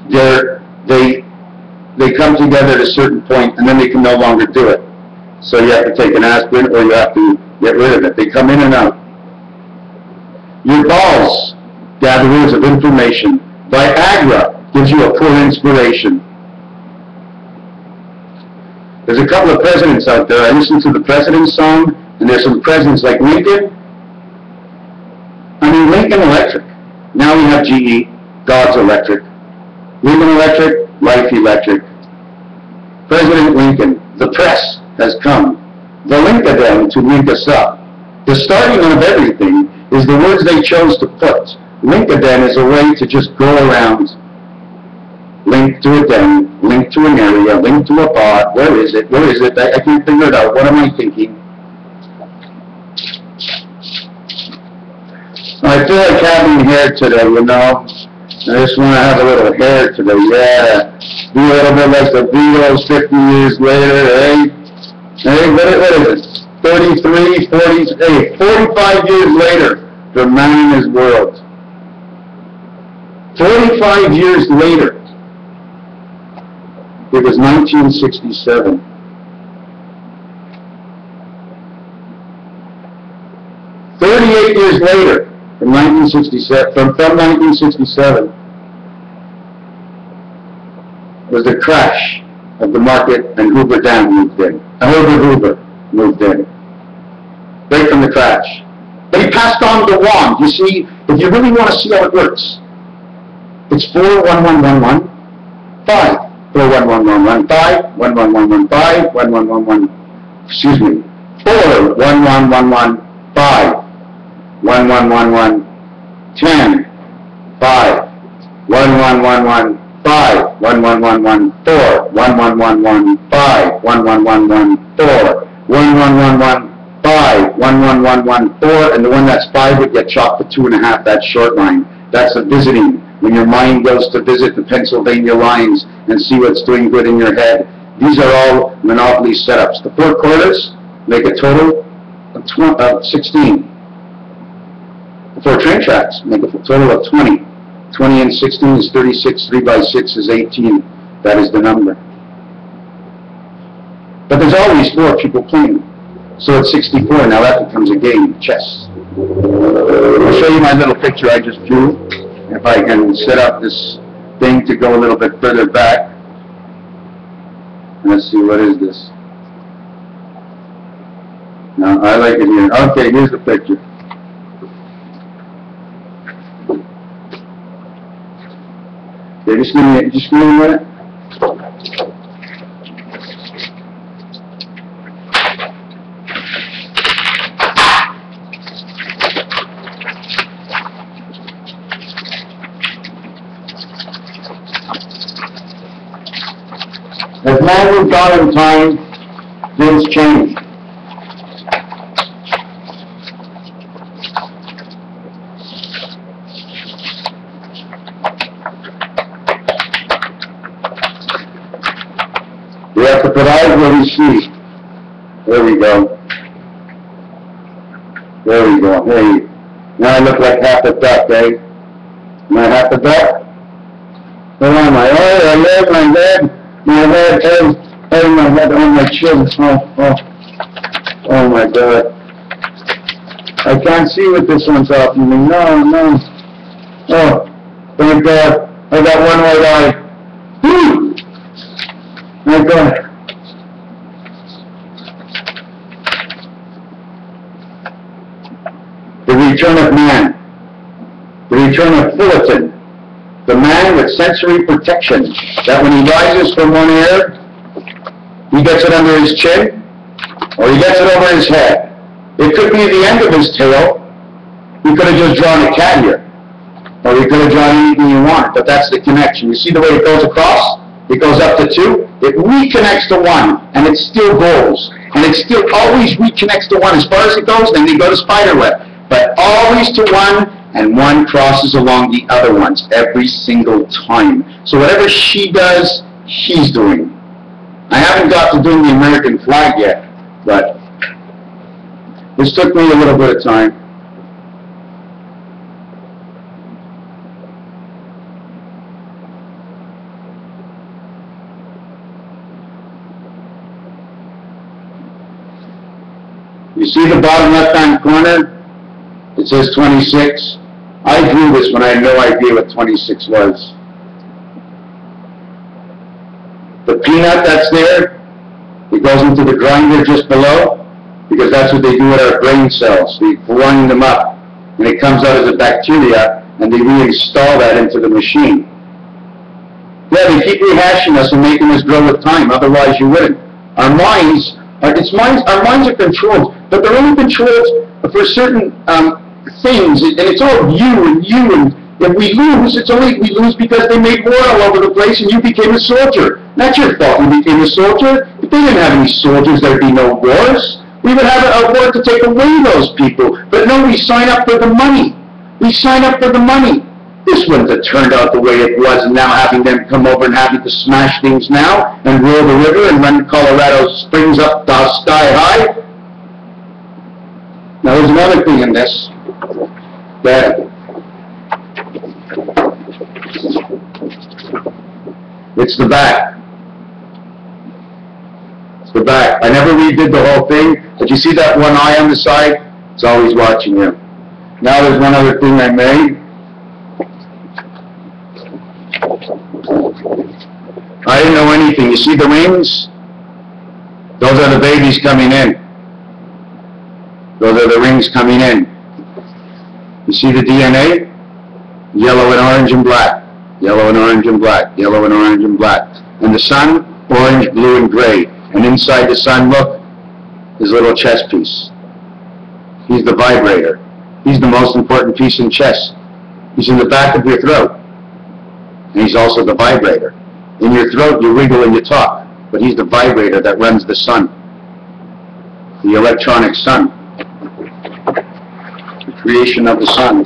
they come together at a certain point, and then they can no longer do it. So you have to take an aspirin, or you have to get rid of it. They come in and out. Your balls gatherers of information. Viagra gives you a poor inspiration. There's a couple of presidents out there. I listen to the president's song, and there's some presidents like Lincoln. I mean, Lincoln Electric. Now we have GE, God's Electric. Lincoln Electric, Life Electric. President Lincoln, the press has come. The Linkadem to link us up. The starting of everything is the words they chose to put. Linkadem is a way to just go around. Link to a den, link to an area, link to a pod. Where is it? Where is it? I can't figure it out. What am I thinking? I feel like having hair today, you know. I just want to have a little hair today, yeah. Be a little bit like the Beatles 50 years later, eh? Hey, what is it? 33, 40, hey, 45 years later, the man in his world. 45 years later, it was 1967. "38 years later, from 1967, was the crash of the market, and Hoover Dam moved in. Hoover moved in. Right from the crash. But he passed on the wand. You see, if you really want to see how it works, it's 41111 5. 41111 5, 11115, 11111, excuse me, 41111 5, 1111 10, 5, 1111 5, 1111 4, 1111 5, 1111 4, 1111 5, 1111 4, and the one that's 5 would get chopped to 2.5, that short line. That's the visiting when your mind goes to visit the Pennsylvania lines and see what's doing good in your head. These are all monopoly setups. The four quarters make a total of 16. The four train tracks make a total of 20. 20 and 16 is 36, 3 by 6 is 18. That is the number. But there's always 4 people playing. So it's 64, now that becomes a game of chess. I'll show you my little picture I just drew. If I can set up this thing to go a little bit further back. Let's see, what is this? No, I like it here. Okay, here's the picture. Okay, just give me a minute. As man moves on in time, things change. We have to put eyes where we see. There we go. There we go. Hey, now I look like half a duck, eh? Am I half a duck? Where am I? Oh, I live my head. My head, my head on my chin. Oh my God. I can't see with this one talking to me. No. Oh, thank God. I got one white eye. Whew! My God. The return of man. The return of Fullerton. The man with sensory protection, that when he rises from one air, he gets it under his chin, or he gets it over his head. It could be the end of his tail. He could have just drawn a cat here, or he could have drawn anything you want, but that's the connection. You see the way it goes across? It goes up to 2, it reconnects to 1, and it still goes. And it still always reconnects to 1 as far as it goes, then you go to spiderweb. But always to 1, and 1 crosses along the other ones every single time. So whatever she does, he's doing. I haven't got to doing the American flag yet, but this took me a little bit of time. You see the bottom left-hand corner? It says 26. I drew this when I had no idea what 26 was. The peanut that's there, it goes into the grinder just below, because that's what they do with our brain cells. They grind them up, and it comes out as a bacteria, and they reinstall that into the machine. Yeah, they keep rehashing us and making us grow with time, otherwise you wouldn't. Our minds are controlled, but they're only controlled for certain things, and it's all you, and if we lose, it's only we lose because they made war all over the place and you became a soldier. Not your fault you became a soldier. If they didn't have any soldiers, there'd be no wars. We would have a war to take away those people. But no, we sign up for the money. We sign up for the money. This wouldn't have turned out the way it was, and now having them come over and having to smash things now and roll the river and run Colorado Springs up sky high. Now there's another thing in this that it's the back. It's the back. I never redid the whole thing, but you see that one eye on the side? It's always watching you. Now there's one other thing I made. I didn't know anything. You see the rings? Those are the babies coming in. Those are the rings coming in. You see the DNA? Yellow and orange and black. Yellow and orange and black. Yellow and orange and black. And the sun, orange, blue, and gray. And inside the sun, look, his little chess piece. He's the vibrator. He's the most important piece in chess. He's in the back of your throat. And he's also the vibrator. In your throat, you wiggle and you talk. But he's the vibrator that runs the sun. The electronic sun. The creation of the sun.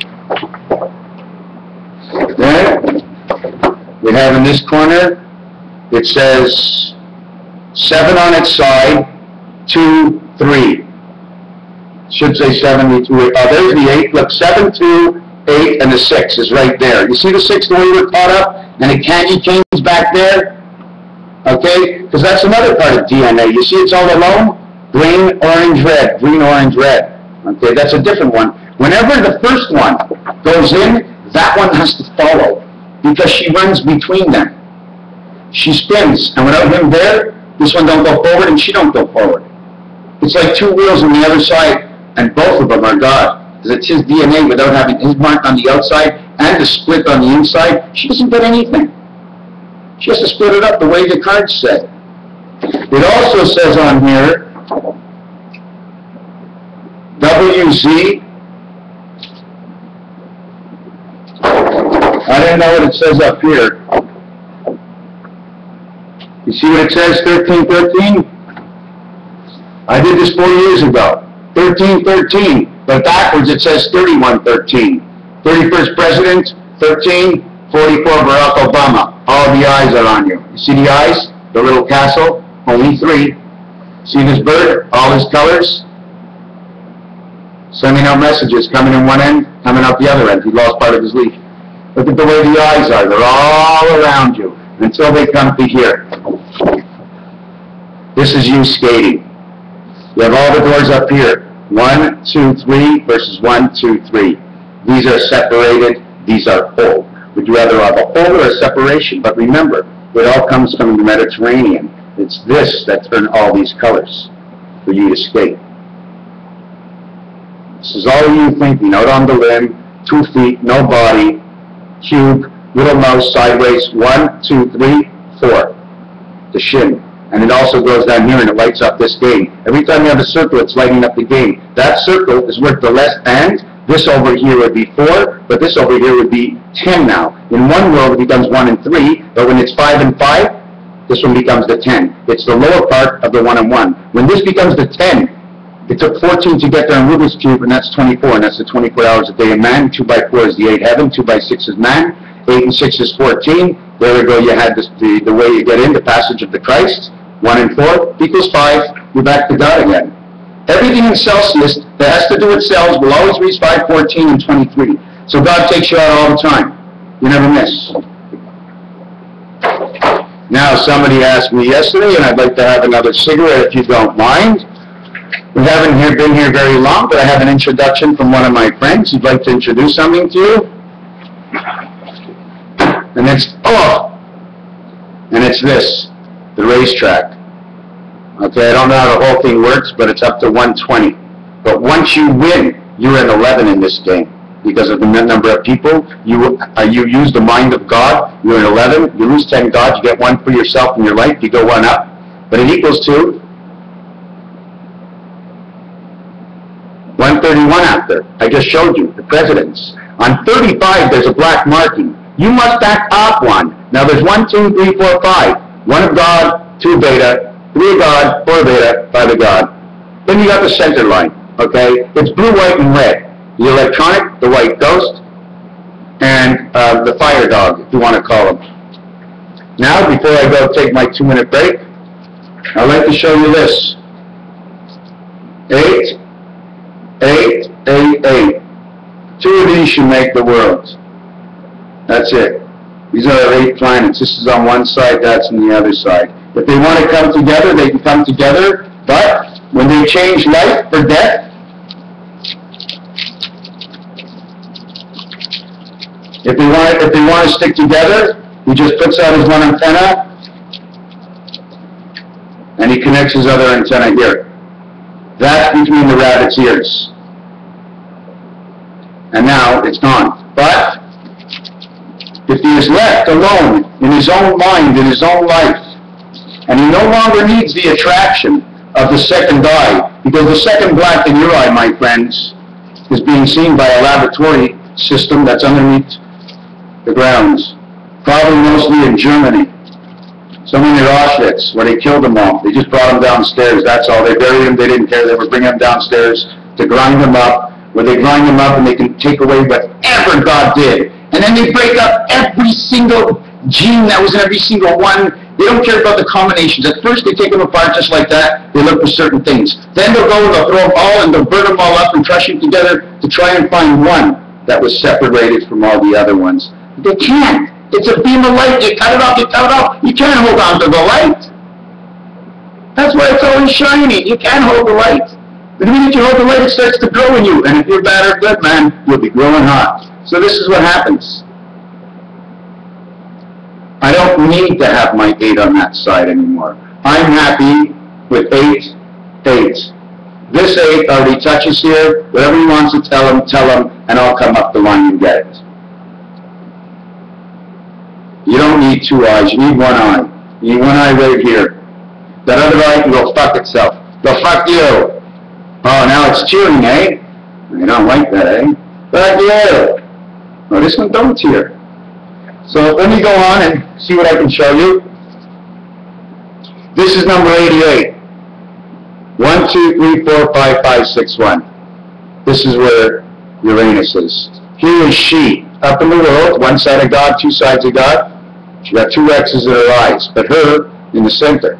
Then we have in this corner, it says 7 on its side, 2, 3. Should say 72. Oh, there's the 8. Look, 7, 2, 8, and the 6 is right there. You see the 6 the way we're caught up? And the candy cane's back there? Okay? Because that's another part of DNA. You see it's all alone? Green, orange, red. Green, orange, red. Okay, that's a different one. Whenever the first one goes in, that one has to follow. Because she runs between them. She spins. And without him there, this one don't go forward and she don't go forward. It's like 2 wheels on the other side, and both of them are God. Because it's his DNA without having his mark on the outside and the split on the inside. She doesn't get anything. She has to split it up the way the cards say. It also says on here, WZ. I didn't know what it says up here. You see what it says, 1313? I did this 4 years ago. 1313. But backwards it says 3113. 31st President, 13, 44 Barack Obama. All the eyes are on you. You see the eyes? The little castle? Only 3. See this bird? All his colors? Sending out messages, coming in one end, coming out the other end. He lost part of his leaf. Look at the way the eyes are. They're all around you until they come to here. This is you skating. You have all the doors up here. 1, 2, 3 versus 1, 2, 3. These are separated. These are whole. Would you rather have a whole or a separation? But remember, it all comes from the Mediterranean. It's this that turned all these colors for you to skate. This is all you thinking, out on the limb, 2 feet, no body, cube, little mouse, sideways, 1, 2, 3, 4. The shin. And it also goes down here and it lights up this game. Every time you have a circle, it's lighting up the game. That circle is worth the less, and this over here would be 4, but this over here would be 10 now. In one world, it becomes 1 and 3, but when it's 5 and 5, this one becomes the 10. It's the lower part of the 1 and 1. When this becomes the 10, it took 14 to get there in Rubik's Cube, and that's 24, and that's the 24 hours a day of man. 2 by 4 is the 8 heaven, 2 by 6 is man, 8 and 6 is 14. There we go, you had this, the way you get in, the passage of the Christ. 1 and 4 equals 5, you're back to God again. Everything in Celsius that has to do with cells will always reach 5, 14, and 23. So God takes you out all the time. You never miss. Now, somebody asked me yesterday, and I'd like to have another cigarette if you don't mind. We haven't been here very long, but I have an introduction from one of my friends who'd like to introduce something to you. And it's, and it's this, the racetrack. Okay, I don't know how the whole thing works, but it's up to 120. But once you win, you're in 11 in this game. Because of the number of people, you use the mind of God, you're in 11, you lose 10 gods, you get 1 for yourself in your life, you go 1 up. But it equals to 131 after. I just showed you, the presidents. On 35, there's a black marking. You must back up 1. Now there's 1, 2, 3, 4, 5. 1 of God, 2 beta, 3 of God, 4 beta, 5 of God. Then you got the center line, okay? It's blue, white, and red. The electronic, the white ghost, and the fire dog, if you want to call them. Now, before I go take my 2-minute break, I'd like to show you this. 8, 8, 8, 8. 2 of these should make the world. That's it. These are our 8 planets. This is on one side, that's on the other side. If they want to come together, they can come together, but when they change life for death, if they want to stick together, he just puts out his one antenna, and he connects his other antenna here. That's between the rabbit's ears. And now it's gone. But if he is left alone in his own mind, in his own life, and he no longer needs the attraction of the second eye, because the second black in your eye, my friends, is being seen by a laboratory system that's underneath the grounds, probably mostly in Germany. Somewhere near Auschwitz, where they killed them all. They just brought them downstairs, that's all. They buried them, they didn't care. They were bringing them downstairs to grind them up, where they grind them up and they can take away whatever God did. And then they break up every single gene that was in every single one. They don't care about the combinations. At first, they take them apart just like that. They look for certain things. Then they'll go and they'll throw them all and they'll burn them all up and crush them together to try and find one that was separated from all the other ones. They can't. It's a beam of light. You cut it off, you cut it off. You can't hold on to the light. That's why it's always shining. You can't hold the light. The minute you hold the light, it starts to grow in you. And if you're bad or good, man, you'll be growing hot. So this is what happens. I don't need to have my 8 on that side anymore. I'm happy with 8, 8. This 8 already touches here. Whatever he wants to tell him, and I'll come up the line and get it. You don't need 2 eyes. You need 1 eye. You need 1 eye right here. That other eye can go fuck itself. Go fuck you. Oh, now it's cheering, eh? You don't like that, eh? Fuck you. Oh, this one don't cheer. So let me go on and see what I can show you. This is number 88. 1, 2, 3, 4, 5, 5, 6, 1. This is where Uranus is. Here is she, up in the world, one side of God, 2 sides of God. She got 2 X's in her eyes, but her, in the center,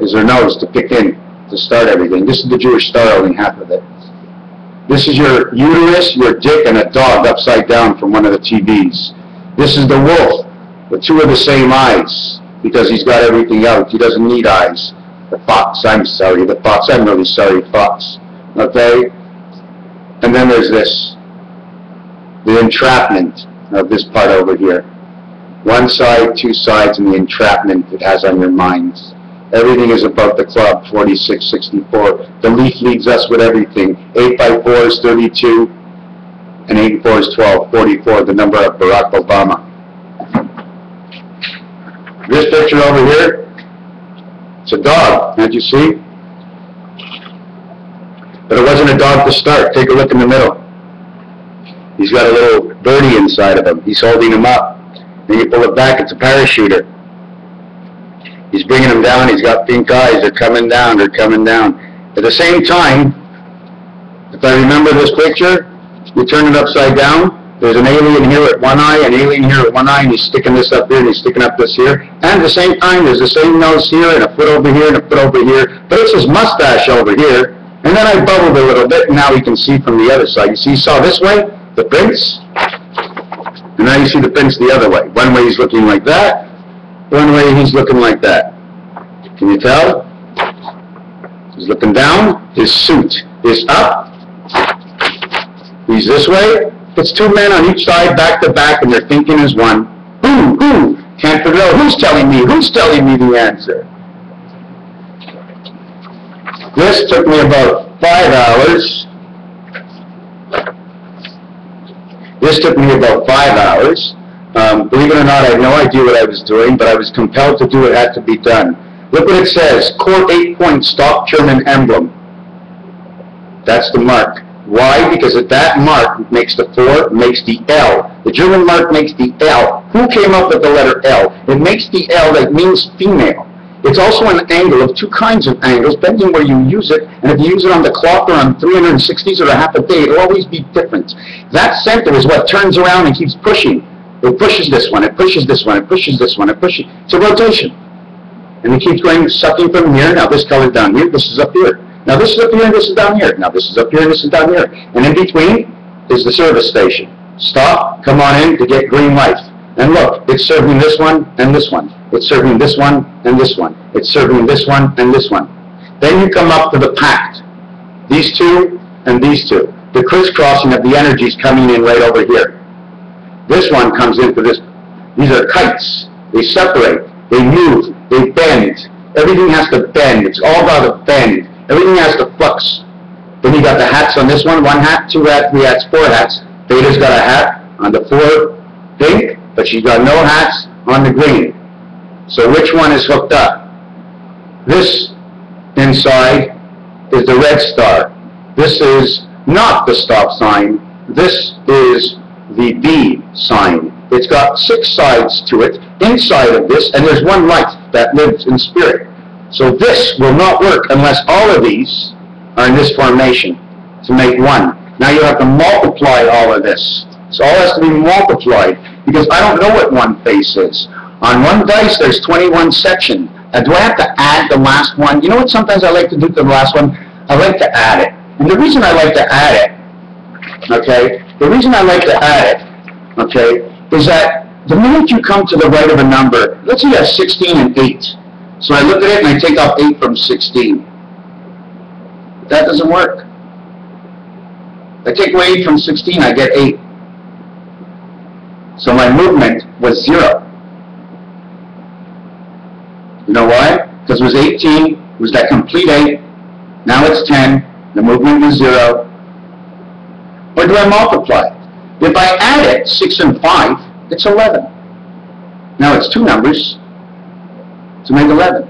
is her nose to pick in, to start everything. This is the Jewish star, only half of it. This is your uterus, your dick, and a dog upside down from one of the TVs. This is the wolf, with 2 of the same eyes, because he's got everything out. He doesn't need eyes. The fox, I'm sorry, the fox, I'm really sorry, fox. Okay? And then there's this, the entrapment of this part over here. 1 side, 2 sides, and the entrapment it has on your minds. Everything is about the club, 4664. The leaf leads us with everything. 8 by 4 is 32, and 8 and 4 is 12, 44, the number of Barack Obama. This picture over here, it's a dog, can't you see? But it wasn't a dog to start. Take a look in the middle. He's got a little birdie inside of him. He's holding him up. Then you pull it back, it's a parachuter. He's bringing him down. He's got pink eyes. They're coming down. They're coming down. At the same time, if I remember this picture, you turn it upside down. There's an alien here with 1 eye, an alien here with 1 eye, and he's sticking this up here, and he's sticking up this here. And at the same time, there's the same nose here, and a foot over here, and a foot over here. But it's his mustache over here. And then I bubbled a little bit, and now we can see from the other side. You see, he saw this way, the prince, and now you see the prince the other way. One way he's looking like that. One way he's looking like that. Can you tell? He's looking down. His suit is up. He's this way. It's 2 men on each side, back to back, and they're thinking as one. Who? Can't figure out who's telling me. Who's telling me the answer? This took me about 5 hours. This took me about 5 hours. Believe it or not, I had no idea what I was doing, but I was compelled to do what had to be done. Look what it says, core 8-point stop German emblem. That's the mark. Why? Because at that mark makes the 4, makes the L. The German mark makes the L. Who came up with the letter L? It makes the L that means female. It's also an angle of 2 kinds of angles, depending where you use it. And if you use it on the clock or on 360s or a half a day, it'll always be different. That center is what turns around and keeps pushing. It pushes this one, it pushes this one, it pushes this one, it pushes. It's a rotation. And it keeps going, sucking from here. Now this color down here, this is up here. Now this is up here and this is down here. Now this is up here and this is down here. And in between is the service station. Stop, come on in to get green light. And look, it's serving this one and this one. It's serving this one and this one. It's serving this one and this one. Then you come up to the pact. These 2 and these 2. The crisscrossing of the energies coming in right over here. This one comes into this. These are kites. They separate. They move. They bend. Everything has to bend. It's all about a bend. Everything has to flux. Then you got the hats on this one. 1 hat, 2 hats, 3 hats, 4 hats. Beta's got a hat on the 4 pink, but she's got no hats on the green. So which one is hooked up? This inside is the red star. This is not the stop sign. This is the B sign. It's got 6 sides to it inside of this, and there's 1 light that lives in spirit. So this will not work unless all of these are in this formation to make 1. Now you have to multiply all of this. So all has to be multiplied, because I don't know what one face is. On one dice, there's 21 sections. Do I have to add the last one? You know what sometimes I like to do to the last one? I like to add it. And the reason I like to add it, okay, the reason I like to add it, okay, is that the minute you come to the right of a number, let's say you have 16 and 8. So I look at it and I take off 8 from 16. That doesn't work. I take away 8 from 16, I get 8. So my movement was 0. You know why? Because it was 18, it was that complete 8. Now it's 10, the movement is 0. Or do I multiply? If I add it, 6 and 5, it's 11. Now it's 2 numbers to make 11.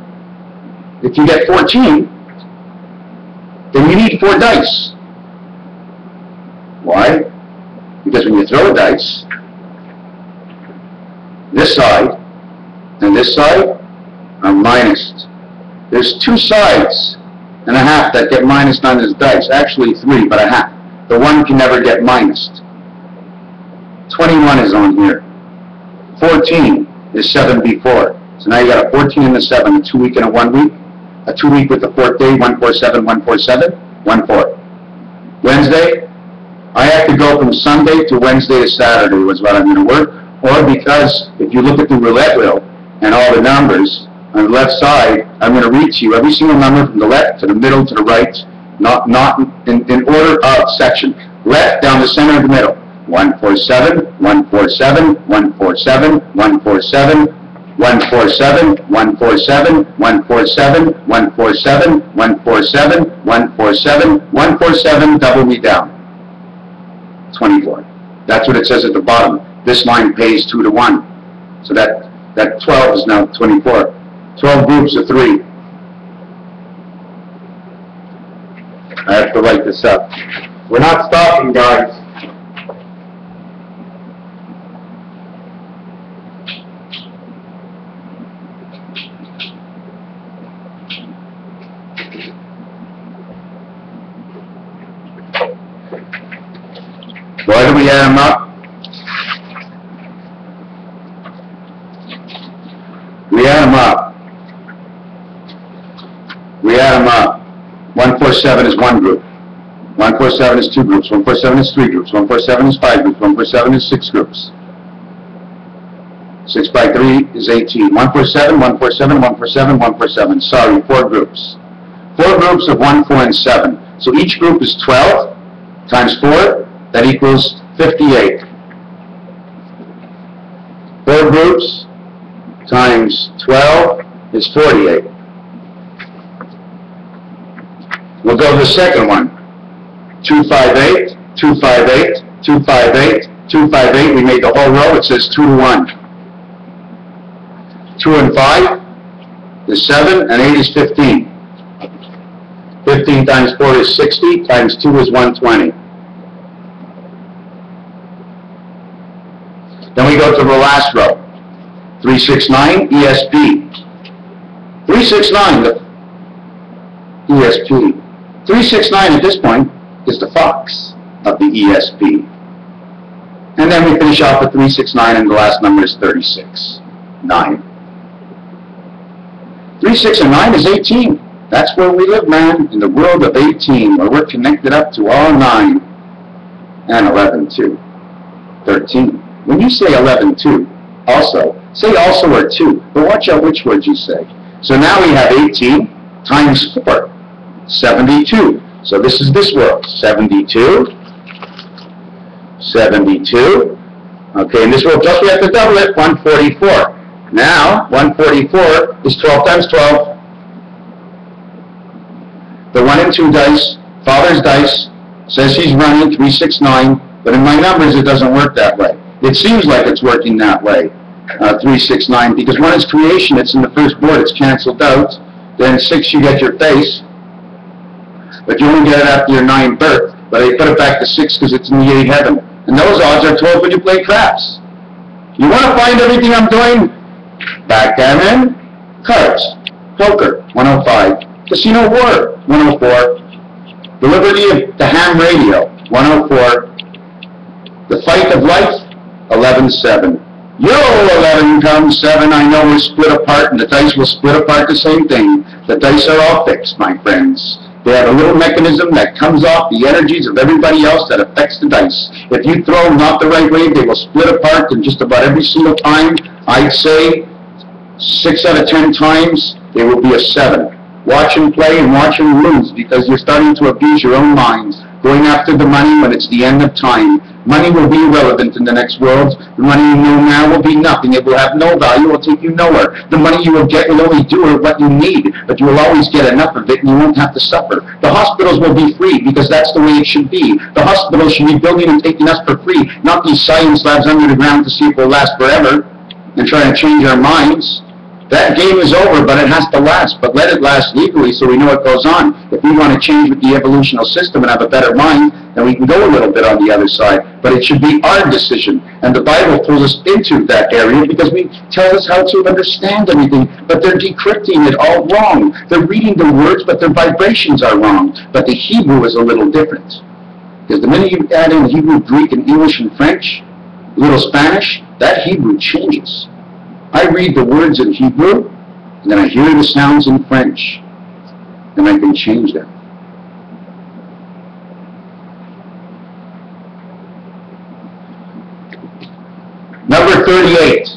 If you get 14, then you need 4 dice. Why? Because when you throw a dice, this side and this side are minused. There's 2 sides and a half that get minused on this dice. Actually 3, but a half. The 1 can never get minused. 21 is on here. 14 is 7 before. So now you got a 14 and a 7, a 2 week and a 1 week. A 2 week with the 4th day, 147, 147, 14. Wednesday, I have to go from Sunday to Wednesday to Saturday was what I'm going to work. Or because if you look at the roulette wheel and all the numbers on the left side, I'm going to read to you every single number from the left to the middle to the right, not in order of section. Left down the center of the middle. 147, 147, 147, 147, 147, 147, 147, 147, 147, 147, 147, double me down. 24. That's what it says at the bottom. This line pays 2 to 1. So that 12 is now 24. 12 groups of 3. I have to write this up. We're not stopping, guys. Why do we add them up? We add them up. We add them up. 147 is 1 group. 147 is 2 groups. 147 is 3 groups. 147 is 5 groups. 147 is 6 groups. 6 by 3 is 18. 147, 147, 147, 147. Sorry, 4 groups. 4 groups of 1, 4, and 7. So each group is 12 times 4. That equals 58. 4 groups times 12 is 48. We'll go to the second one. 258, 258, 258, 258. We made the whole row. It says 2 to 1. 2 and 5 is 7, and 8 is 15. 15 times 4 is 60, times 2 is 120. Then we go to the last row. 369, ESP. 369, the ESP. 369 at this point is the fox of the ESP. And then we finish off with 369, and the last number is 36. 9. 3, 6, and 9 is 18. That's where we live, man, in the world of 18, where we're connected up to all 9. And 11, too. 13. When you say 11, 2, also, say also or 2, but watch out which word you say. So now we have 18 times 4, 72. So this is this world, 72, 72. Okay, in this world, plus we have to double it, 144. Now, 144 is 12 times 12. The 1 and 2 dice, Father's dice, says he's running 369, but in my numbers it doesn't work that way. It seems like it's working that way, 369, because 1 is creation, it's in the first board, it's canceled out. Then 6, you get your face, but you only get it after your 9th birth. But they put it back to 6 because it's in the 8th heaven. And those odds are 12 when you play craps. You want to find everything I'm doing? Backgammon, cards, poker, 105, casino war, 104, the liberty of the ham radio, 104, The fight of life, 11-7. Yo, 11 comes 7, I know we're split apart, and the dice will split apart the same thing. The dice are all fixed, my friends. They have a little mechanism that comes off the energies of everybody else that affects the dice. If you throw them not the right way, they will split apart, and just about every single time, I'd say 6 out of 10 times, they will be a 7. Watch him play and watch him lose, because you're starting to abuse your own minds, going after the money when it's the end of time. Money will be irrelevant in the next world. The money you know now will be nothing. It will have no value. It will take you nowhere. The money you will get will only do what you need, but you will always get enough of it, and you won't have to suffer. The hospitals will be free, because that's the way it should be. The hospitals should be building and taking us for free, not these science labs under the ground to see if we'll last forever and trying to change our minds. That game is over, but it has to last. But let it last legally so we know what goes on. If we want to change with the evolutional system and have a better mind, then we can go a little bit on the other side. But it should be our decision. And the Bible pulls us into that area because we tell us how to understand everything. But they're decrypting it all wrong. They're reading the words, but their vibrations are wrong. But the Hebrew is a little different. Because the minute you add in Hebrew, Greek, and English, and French, a little Spanish, that Hebrew changes. I read the words in Hebrew, and then I hear the sounds in French, and I can change them. Number 38.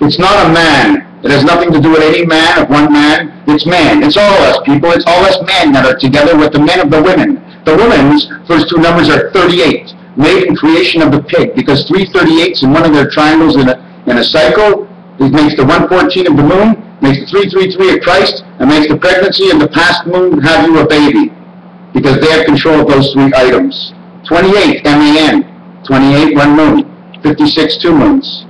It's not a man. It has nothing to do with any man of one man. It's man. It's all us people. It's all us men that are together with the men of the women. The women's first two numbers are 38, made in creation of the pig, because 3 38s in one of their triangles in a cycle. It makes the 114 of the moon, makes the 333 of Christ, and makes the pregnancy and the past moon have you a baby, because they have control of those 3 items. 28, M-A-N, 28, 1 moon, 56, 2 moons.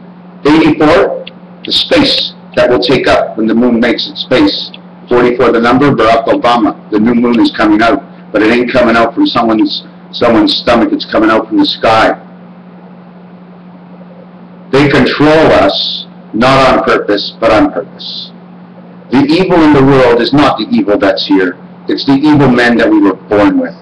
84, the space that will take up when the moon makes its space. 44, the number, Barack Obama. The new moon is coming out, but it ain't coming out from someone's stomach, it's coming out from the sky. They control us, not on purpose, but on purpose. The evil in the world is not the evil that's here. It's the evil men that we were born with.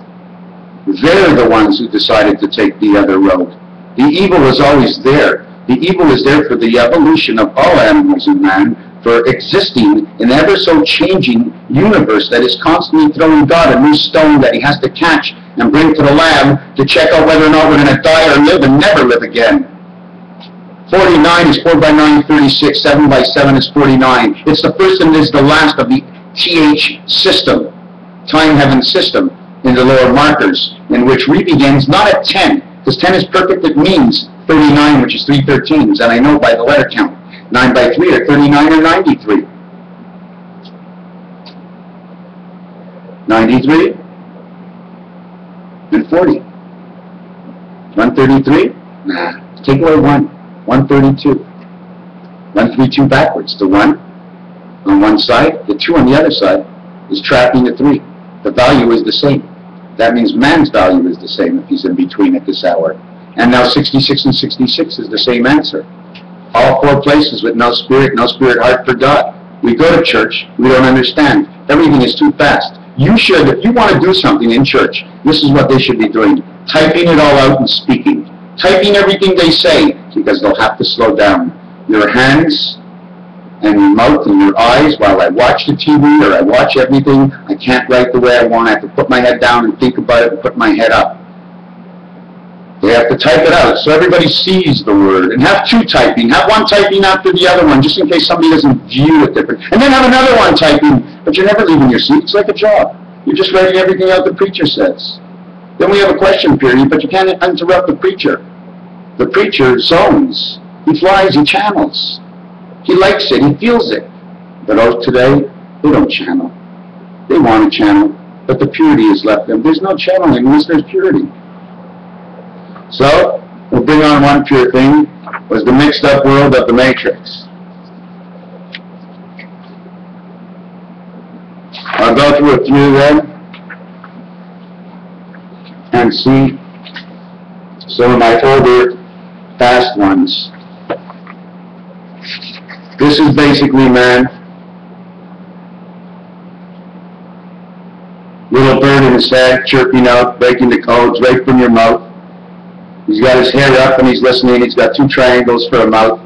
They're the ones who decided to take the other road. The evil is always there. The evil is there for the evolution of all animals and man, for existing in an ever so changing universe that is constantly throwing God a new stone that he has to catch and bring to the lab to check out whether or not we're going to die or live and never live again. 49 is 4 by 9, 36. 7 by 7 is 49. It's the first and is the last of the TH system, time heaven system, in the lower markers, in which Re begins not at 10, because 10 is perfect. It means 39, which is 3 13s, and I know by the letter count. 9 by 3 are 39 or 93. 93 and 40. 133? Nah. Take away 1. 132. 132 backwards. The 1 on one side, the 2 on the other side is trapping the 3. The value is the same. That means man's value is the same if he's in between at this hour. And now 66 and 66 is the same answer. All 4 places with no spirit heart for God. We go to church, we don't understand. Everything is too fast. You should, if you want to do something in church, this is what they should be doing. Typing it all out and speaking. Typing everything they say, because they'll have to slow down. Your hands and your mouth and your eyes, while I watch the TV or I watch everything, I can't write the way I want. I have to put my head down and think about it and put my head up. They have to type it out so everybody sees the word. And have 2 typing. Have 1 typing after the other one, just in case somebody doesn't view it different. And then have another one typing, but you're never leaving your seat. It's like a job. You're just writing everything out the preacher says. Then we have a question period, but you can't interrupt the preacher. The preacher zones. He flies, he channels. He likes it, he feels it. But today, they don't channel. They want to channel, but the purity has left them. There's no channeling unless there's purity. So, we'll bring on one pure thing, was the mixed up world of the Matrix. I'll go through a few then and see some of my older past ones. This is basically man. Little bird in his head, chirping out, breaking the codes right from your mouth. He's got his hair up and he's listening. He's got two triangles for a mouth.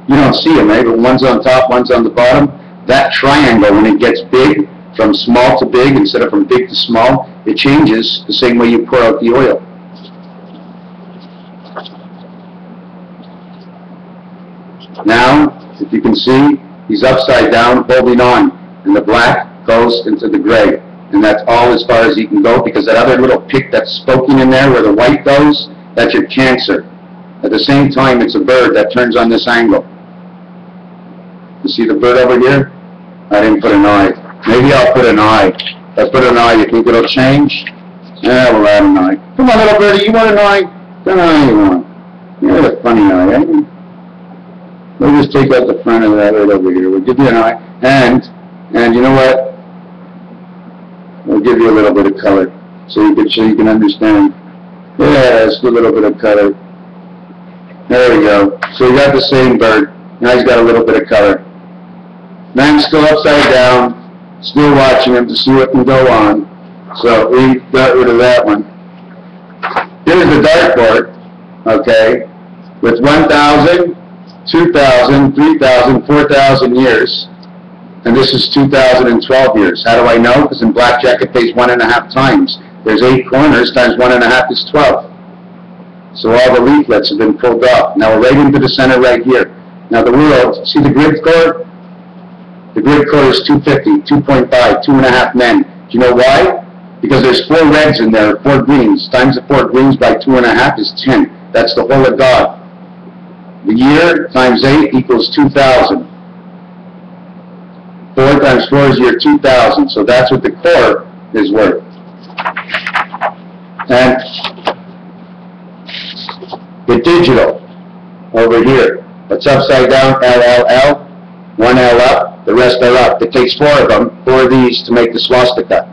You don't see him, right? But one's on top, one's on the bottom. That triangle, when it gets big, from small to big instead of from big to small, it changes the same way you pour out the oil. Now, if you can see, he's upside down, holding on, and the black goes into the gray. And that's all as far as he can go, because that other little pick that's poking in there where the white goes, that's your Cancer. At the same time, it's a bird that turns on this angle. You see the bird over here? I didn't put an eye. Maybe I'll put an eye. If I put an eye, you think it'll change? Yeah, we'll add an eye. Come on, little birdie, you want an eye? What eye you want? You have a funny eye, eh? We'll just take out the front of that right over here. We'll give you an eye. And you know what? We'll give you a little bit of color so you can understand. Yeah, just a little bit of color. There we go. So you got the same bird. Now he's got a little bit of color. Man's still upside down, still watching him to see what can go on. So we got rid of that one. Here's the dartboard, okay, with 1,000, 2,000, 3,000, 4,000 years. And this is 2012 years. How do I know? Because in blackjack it pays 1.5 times. There's 8 corners times 1.5 is 12. So all the leaflets have been pulled off. Now we're right into the center right here. Now the world, see the grid core? The grid core is 250, 2.5, 2.5 men. Do you know why? Because there's 4 reds in there, 4 greens. Times the 4 greens by 2.5 is 10. That's the whole of God. The year times 8 equals 2,000. 4 times 4 is year 2,000. So that's what the core is worth. And the digital over here. It's upside down, LLL. 1 L up, the rest are up. It takes 4 of them, 4 of these to make the swastika.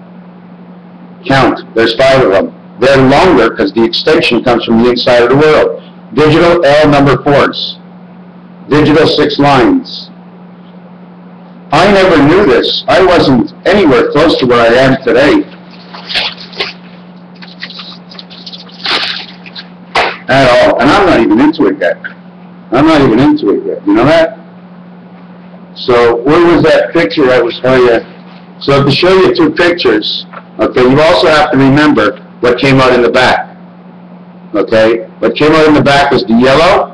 Count, there's 5 of them. They're longer because the extension comes from the inside of the world. Digital L number 4s. Digital 6 lines. I never knew this. I wasn't anywhere close to where I am today. At all. And I'm not even into it yet. I'm not even into it yet. You know that? So where was that picture I was showing you? So to show you 2 pictures, okay, you also have to remember what came out in the back. Okay? What came out in the back was the yellow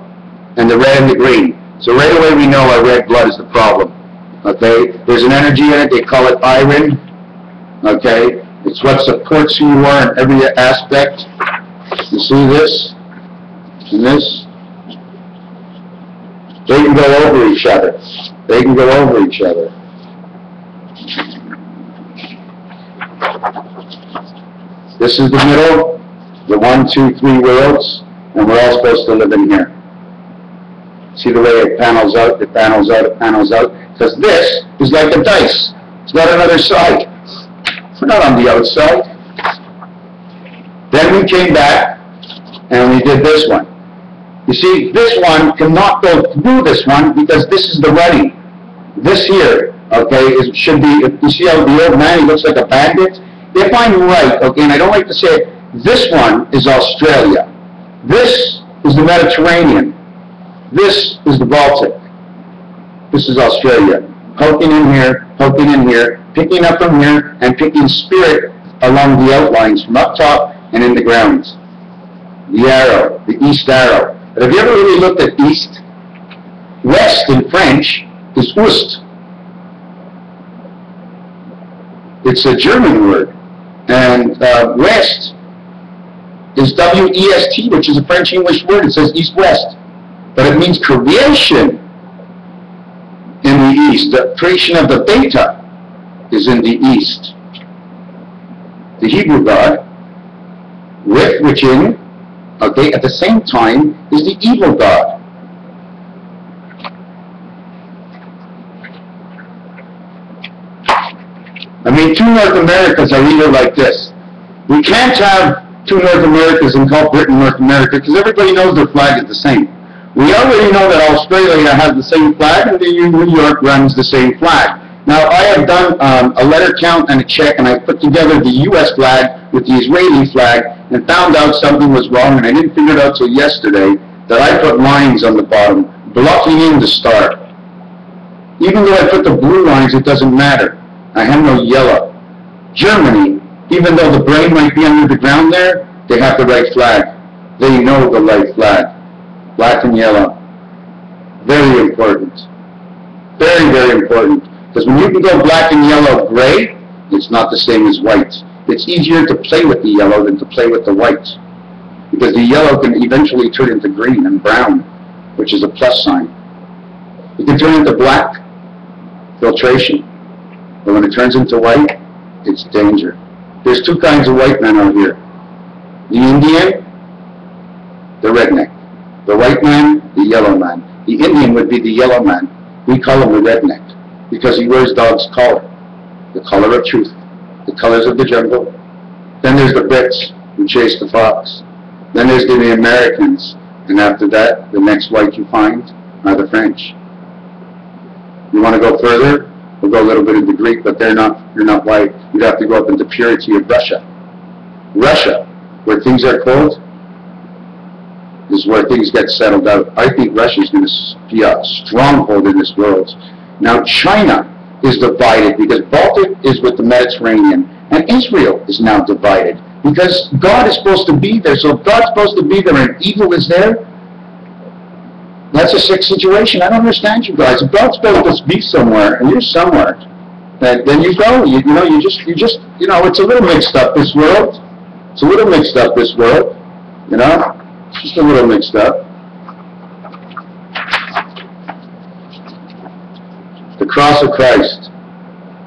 and the red and the green. So right away we know our red blood is the problem. Okay? There's an energy in it, they call it iron. Okay? It's what supports who you are in every aspect. You see this? And this? They can go over each other. They can go over each other. This is the middle, the 1, 2, 3 worlds, and we're all supposed to live in here. See the way it panels out, it panels out, it panels out? Because this is like a dice. It's got another side. We're not on the outside. Then we came back, and we did this one. You see, this one cannot go through this one because this is the running. This here, okay, should be, you see how the old man, he looks like a bandit? If I'm right, okay, and I don't like to say it, this one is Australia. This is the Mediterranean. This is the Baltic. This is Australia. Poking in here, picking up from here, and picking spirit along the outlines from up top and in the ground. The arrow, the east arrow. But have you ever really looked at east? West in French is Ost. It's a German word. And west is W-E-S-T, which is a French-English word. It says east-west. But it means creation in the east. The creation of the beta is in the east. The Hebrew God, with which in, okay, at the same time, is the evil God. I mean, 2 North Americas are either like this. We can't have 2 North Americas and call Britain North America because everybody knows their flag is the same. We already know that Australia has the same flag and New York runs the same flag. Now, I have done a letter count and a check, and I put together the U.S. flag with the Israeli flag, and found out something was wrong, and I didn't figure it out till yesterday, that I put lines on the bottom, blocking in the star. Even though I put the blue lines, it doesn't matter. I have no yellow. Germany, even though the brain might be under the ground there, they have the right flag. They know the right flag. Black and yellow. Very important. Very, very important. Because when you can go black and yellow gray, it's not the same as white. It's easier to play with the yellow than to play with the white. Because the yellow can eventually turn into green and brown, which is a plus sign. You can turn into black, filtration. But when it turns into white, it's danger. There's two kinds of white men out here. The Indian, the redneck. The white man, the yellow man. The Indian would be the yellow man. We call him the redneck because he wears dog's collar, the collar of truth, the colors of the jungle. Then there's the Brits who chase the fox. Then there's the Americans. And after that, the next white you find are the French. You want to go further? We'll go a little bit into Greek, but you're not white. You'd have to go up into purity of Russia. Russia, where things are cold, is where things get settled out. I think Russia is going to be a stronghold in this world. Now China is divided because Baltic is with the Mediterranean, and Israel is now divided because God is supposed to be there. So if God's supposed to be there and evil is there, that's a sick situation. I don't understand you guys. If God's supposed to be somewhere and you're somewhere, then you go. You know, it's a little mixed up, this world. It's a little mixed up, this world. You know? Just a little mixed up. The cross of Christ.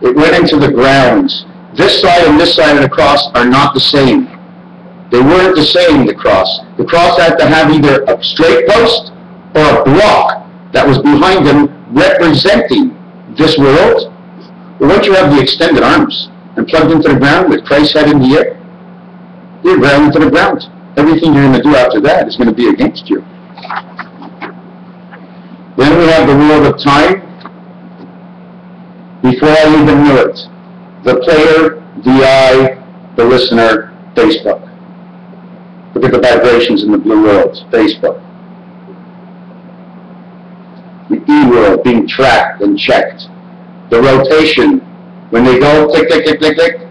It went into the ground. This side and this side of the cross are not the same. They weren't the same, the cross. The cross had to have either a straight post or a block that was behind them representing this world. But once you have the extended arms and plugged into the ground with Christ's head in the air, you're ground into the ground. Everything you're going to do after that is going to be against you. Then we have the world of time. Before I even knew it, the player, the eye, the listener, Facebook. Look at the vibrations in the blue world, Facebook. The E-world being tracked and checked. The rotation, when they go click, click, click, click, click.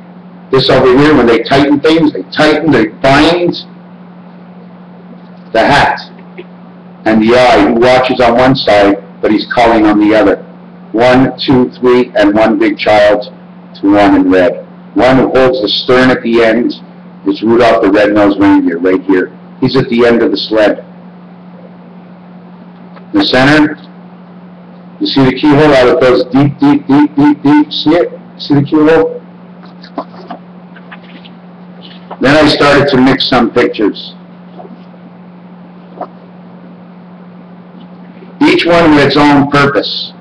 This over here, when they tighten things, they tighten, they bind. The hat and the eye who watches on one side, but he's calling on the other. 1, 2, 3, and one big child to one in red. One who holds the stern at the end is Rudolph the Red-Nosed Reindeer right here. He's at the end of the sled. In the center, you see the keyhole out of those deep, deep, deep, deep, deep. See it? See the keyhole? Then I started to mix some pictures. Each one with its own purpose.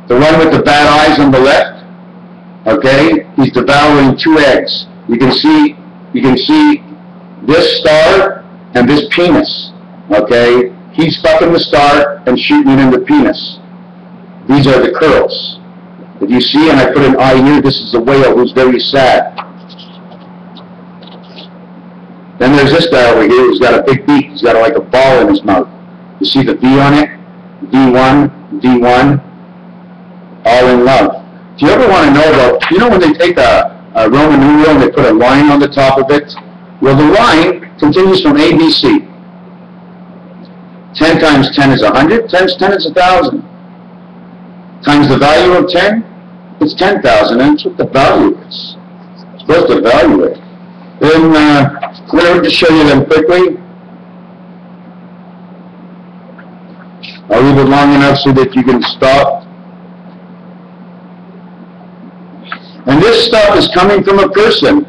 The one with the bad eyes on the left, okay, he's devouring 2 eggs. You can see this star and this penis, okay? He's fucking the star and shooting it in the penis. These are the curls. If you see, and I put an eye here, this is a whale who's very sad. Then there's this guy over here who's got a big beak. He's got like a ball in his mouth. You see the V on it? V1, V1, all in love. Do you ever want to know about, you know when they take a Roman numeral and they put a line on the top of it? Well, the line continues from ABC. 10 times 10 is 100, times 10 is 1,000. Times the value of 10, it's 10,000, and that's what the value is. It's supposed to value it. Then, I'm going to show you them quickly. I'll leave it long enough so that you can stop. And this stuff is coming from a person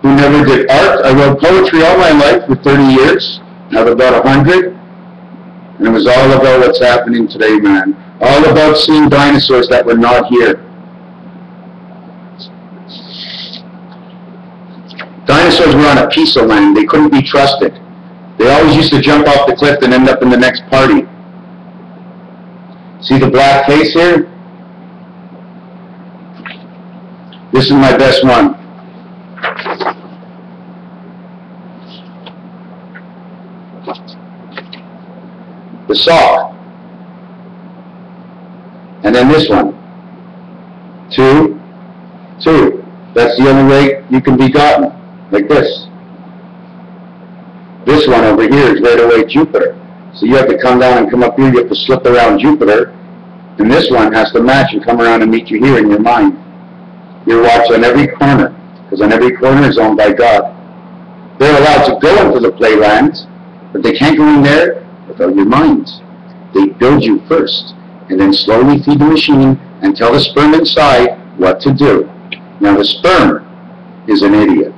who never did art. I wrote poetry all my life for 30 years. I have about 100. And it was all about what's happening today, man. All about seeing dinosaurs that were not here. Dinosaurs were on a piece of land. They couldn't be trusted. They always used to jump off the cliff and end up in the next party. See the black case here? This is my best one. the sock. And then this one. 2, 2. That's the only way you can be gotten, like this. This one over here is right away Jupiter. So you have to come down and come up here, you have to slip around Jupiter, and this one has to match and come around and meet you here in your mind. You're watched on every corner, because on every corner is owned by God. They're allowed to go into the playlands, but they can't go in there without your minds. They build you first, and then slowly feed the machine and tell the sperm inside what to do. Now the sperm is an idiot.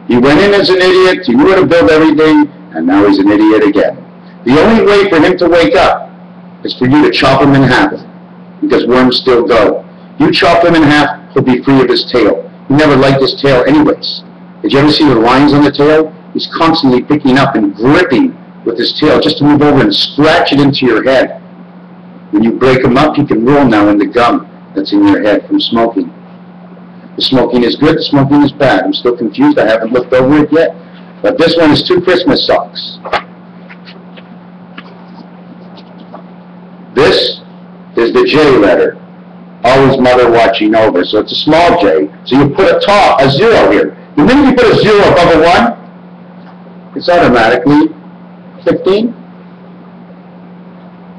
He went in as an idiot, he knew how to build everything, and now he's an idiot again. The only way for him to wake up is for you to chop him in half, because worms still go. You chop him in half, he'll be free of his tail. He never liked his tail anyways. Did you ever see the lines on the tail? He's constantly picking up and gripping with his tail just to move over and scratch it into your head. When you break him up, he can roll now in the gum that's in your head from smoking. The smoking is good, the smoking is bad. I'm still confused, I haven't looked over it yet. But this one is 2 Christmas socks. This is the J letter. Always mother watching over. So it's a small J. So you put a 0 here. The minute you put a 0 above a 1, it's automatically 15.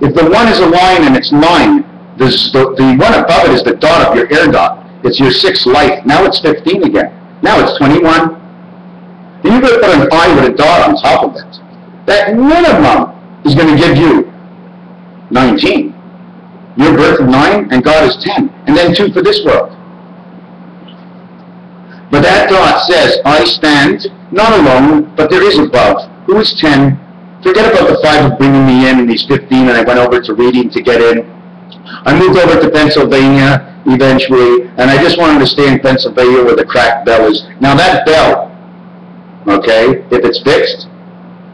If the 1 is a line and it's 9, the one above it is the dot of your air dot. It's your 6th life. Now it's 15 again. Now it's 21. Then you're going to put an I with a dot on top of it. That minimum is going to give you 19. Your birth of 9 and God is 10. And then 2 for this world. But that dot says, I stand not alone, but there is above. Who is 10? Forget about the 5 of bringing me in and he's 15, and I went over to reading to get in. I moved over to Pennsylvania eventually, and I just wanted to stay in Pennsylvania where the cracked bell is. Now that bell, okay, if it's fixed,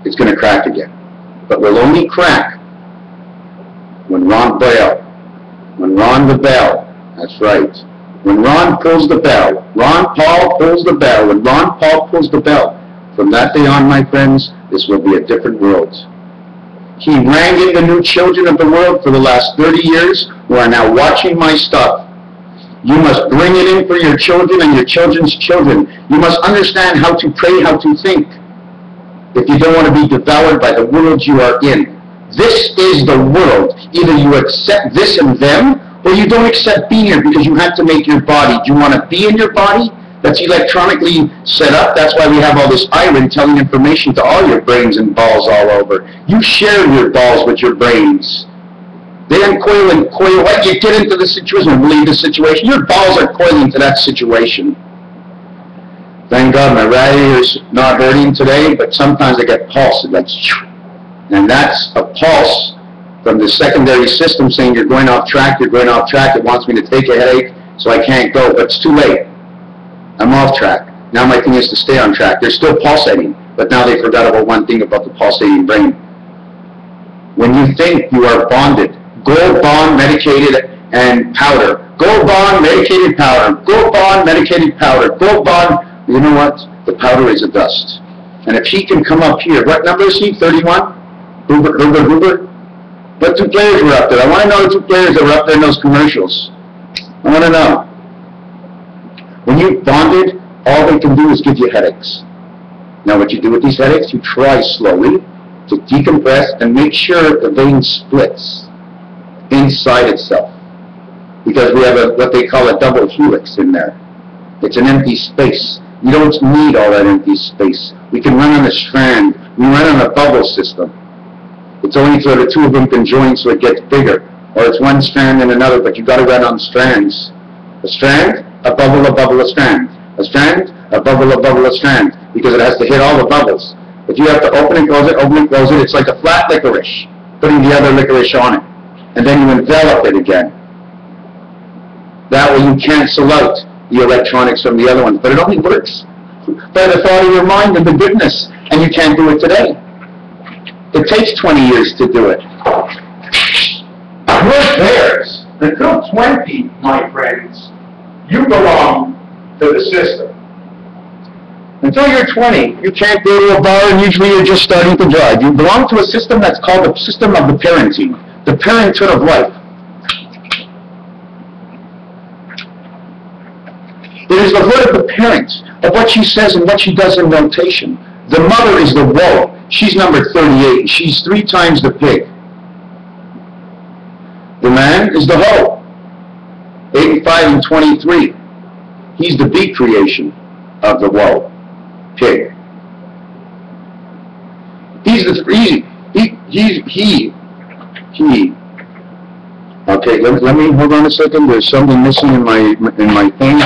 it's going to crack again. But will only crack when Ron the bell, that's right. When Ron pulls the bell, Ron Paul pulls the bell, when Ron Paul pulls the bell, from that day on, my friends, this will be a different world. He rang in the new children of the world for the last 30 years who are now watching my stuff. You must bring it in for your children and your children's children. You must understand how to pray, how to think, if you don't want to be devoured by the world you are in. This is the world. Either you accept this and them, or you don't accept being here because you have to make your body. Do you want to be in your body? That's electronically set up. That's why we have all this iron telling information to all your brains and balls all over. You share your balls with your brains. They uncoil and coil. Right? You get into the situation and leave the situation. Your balls are coiling to that situation. Thank God my right ear is not hurting today, but sometimes I get pulse. And that's a pulse from the secondary system saying you're going off track, you're going off track. It wants me to take a headache, so I can't go. But it's too late. I'm off track. Now my thing is to stay on track. They're still pulsating, but now they forgot about one thing about the pulsating brain. When you think you are bonded, gold bond, medicated, and powder. Gold bond, medicated powder. Gold bond, medicated powder. Gold bond, you know what? The powder is a dust. And if he can come up here, what number is he? 31? Hoover? What 2 players were up there? I want to know the 2 players that were up there in those commercials. I want to know. When you're bonded, all they can do is give you headaches. Now what you do with these headaches, you try slowly to decompress and make sure the vein splits inside itself. Because we have what they call a double helix in there. It's an empty space. You don't need all that empty space. We can run on a strand. We run on a bubble system. It's only so the 2 of them can join so it gets bigger. Or it's one strand and another, but you've got to run on strands. A strand, a bubble, a strand. A strand, a bubble, a strand. Because it has to hit all the bubbles. If you have to open and close it, it's like a flat licorice, putting the other licorice on it. And then you envelop it again. That way you cancel out the electronics from the other ones. But it only works by the thought of your mind and the goodness. And you can't do it today. It takes 20 years to do it. We're theirs. Until 20, my friends, you belong to the system. Until you're 20, you can't go to a bar, and usually you're just starting to drive. You belong to a system that's called the system of the parenting, the parenthood of life. It is the hood of the parent, of what she says and what she does in notation. The mother is the woe. She's number 38. She's 3 times the pig. The man is the hoe. 85 and 23. He's the bee creation of the woe. Pig. He's the he. Okay, let me hold on a second. There's something missing in my thing.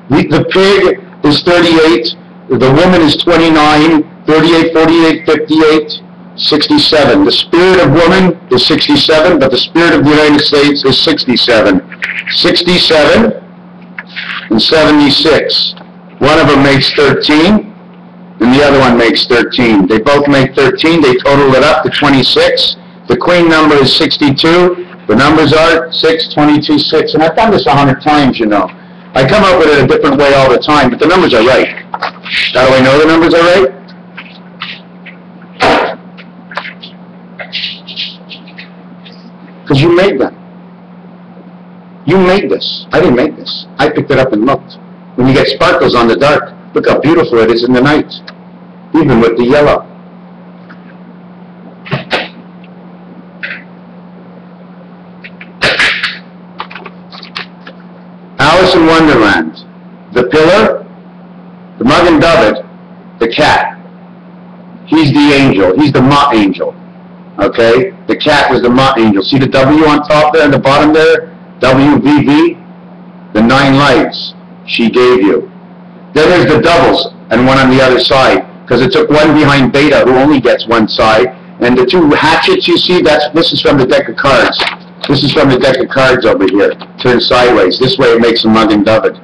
The pig is 38. The woman is 29. 38, 48, 58, 67. The spirit of woman is 67, but the spirit of the United States is 67. 67 and 76. One of them makes 13. And the other one makes 13. They both make 13. They total it up to 26. The queen number is 62. The numbers are 6, 22, 6. And I've done this 100 times, you know. I come up with it a different way all the time, but the numbers are right. How do I know the numbers are right? Because you made them. You made this. I didn't make this. I picked it up and looked. When you get sparkles on the dark, look how beautiful it is in the night, even with the yellow. Alice in Wonderland, the pillar, the Magen David, the cat. He's the angel. He's the Ma angel. Okay? The cat was the Ma angel. See the W on top there and the bottom there? WVV? The 9 lives she gave you. Then there's the doubles and one on the other side, because it took one behind Beta, who only gets one side, and the 2 hatchets you see, this is from the deck of cards. This is from the deck of cards over here. Turn sideways. This way it makes a Magen David.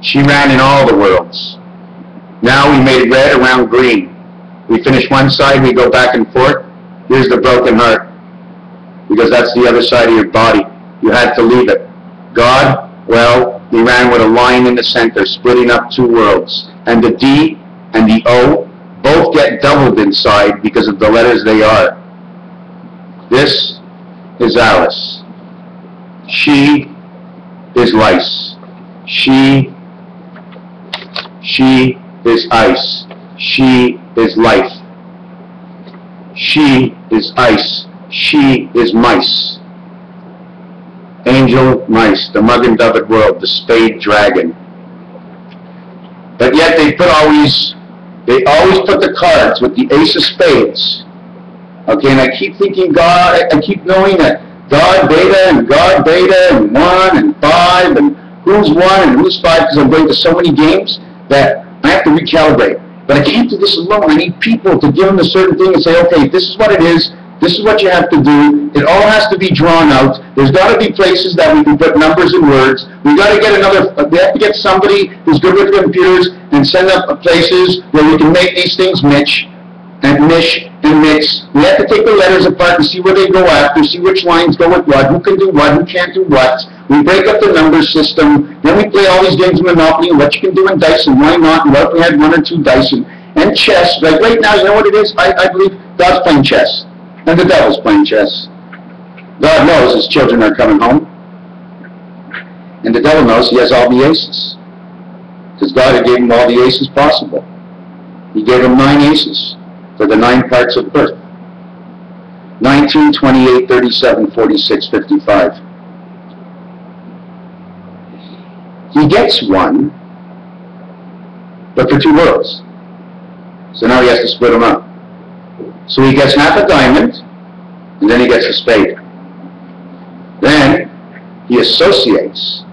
She ran in all the worlds. Now we made red around green. We finish one side, we go back and forth. Here's the broken heart, because that's the other side of your body. You had to leave it. God, well, we ran with a line in the center, splitting up 2 worlds. And the D and the O both get doubled inside because of the letters they are. This is Alice. She is lice. She is ice. She is life. She is ice. She is mice. Angel, mice, the Magen David world, the spade dragon. But yet they always put the cards with the ace of spades. Okay, and I keep thinking God, I keep knowing that God Beta and God Beta and 1 and 5 and who's 1 and who's 5, because I'm going to so many games that I have to recalibrate. But I can't do this alone. I need people to give them a certain thing and say, okay, this is what it is. This is what you have to do. It all has to be drawn out. There's got to be places that we can put numbers and words. We got to get we have to get somebody who's good with computers and send up places where we can make these things mish and mix. We have to take the letters apart and see where they go after, see which lines go with what, who can do what, who can't do what. We break up the number system. Then we play all these games of Monopoly and what you can do in dice and why not, and what if we had 1 or 2 dice and chess. Like right now, you know what it is? I believe God's playing chess. And the devil's playing chess. God knows his children are coming home. And the devil knows he has all the aces. Because God had given him all the aces possible. He gave him 9 aces for the 9 parts of birth. 19, 28, 37, 46, 55. He gets 1, but for 2 worlds. So now he has to split them up. So he gets half a diamond, and then he gets a spade. Then he associates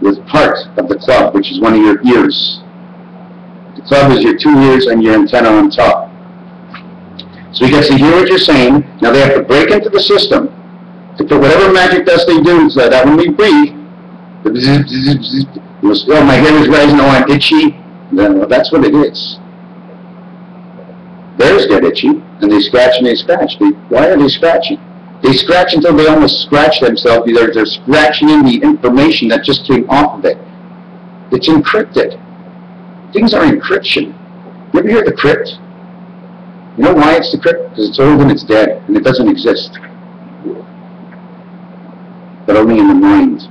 with part of the club, which is one of your ears. The club is your 2 ears and your antenna on top. So he gets to hear what you're saying. Now they have to break into the system to put whatever magic dust they do so that when we breathe, oh, my hair is rising, oh, I'm itchy. Then, well, that's what it is. Bears get itchy, and they scratch and they scratch. Why are they scratching? They scratch until they almost scratch themselves. They're scratching in the information that just came off of it. It's encrypted. Things are encryption. You ever hear the crypt? You know why it's the crypt? Because it's old and it's dead, and it doesn't exist. But only in the mind.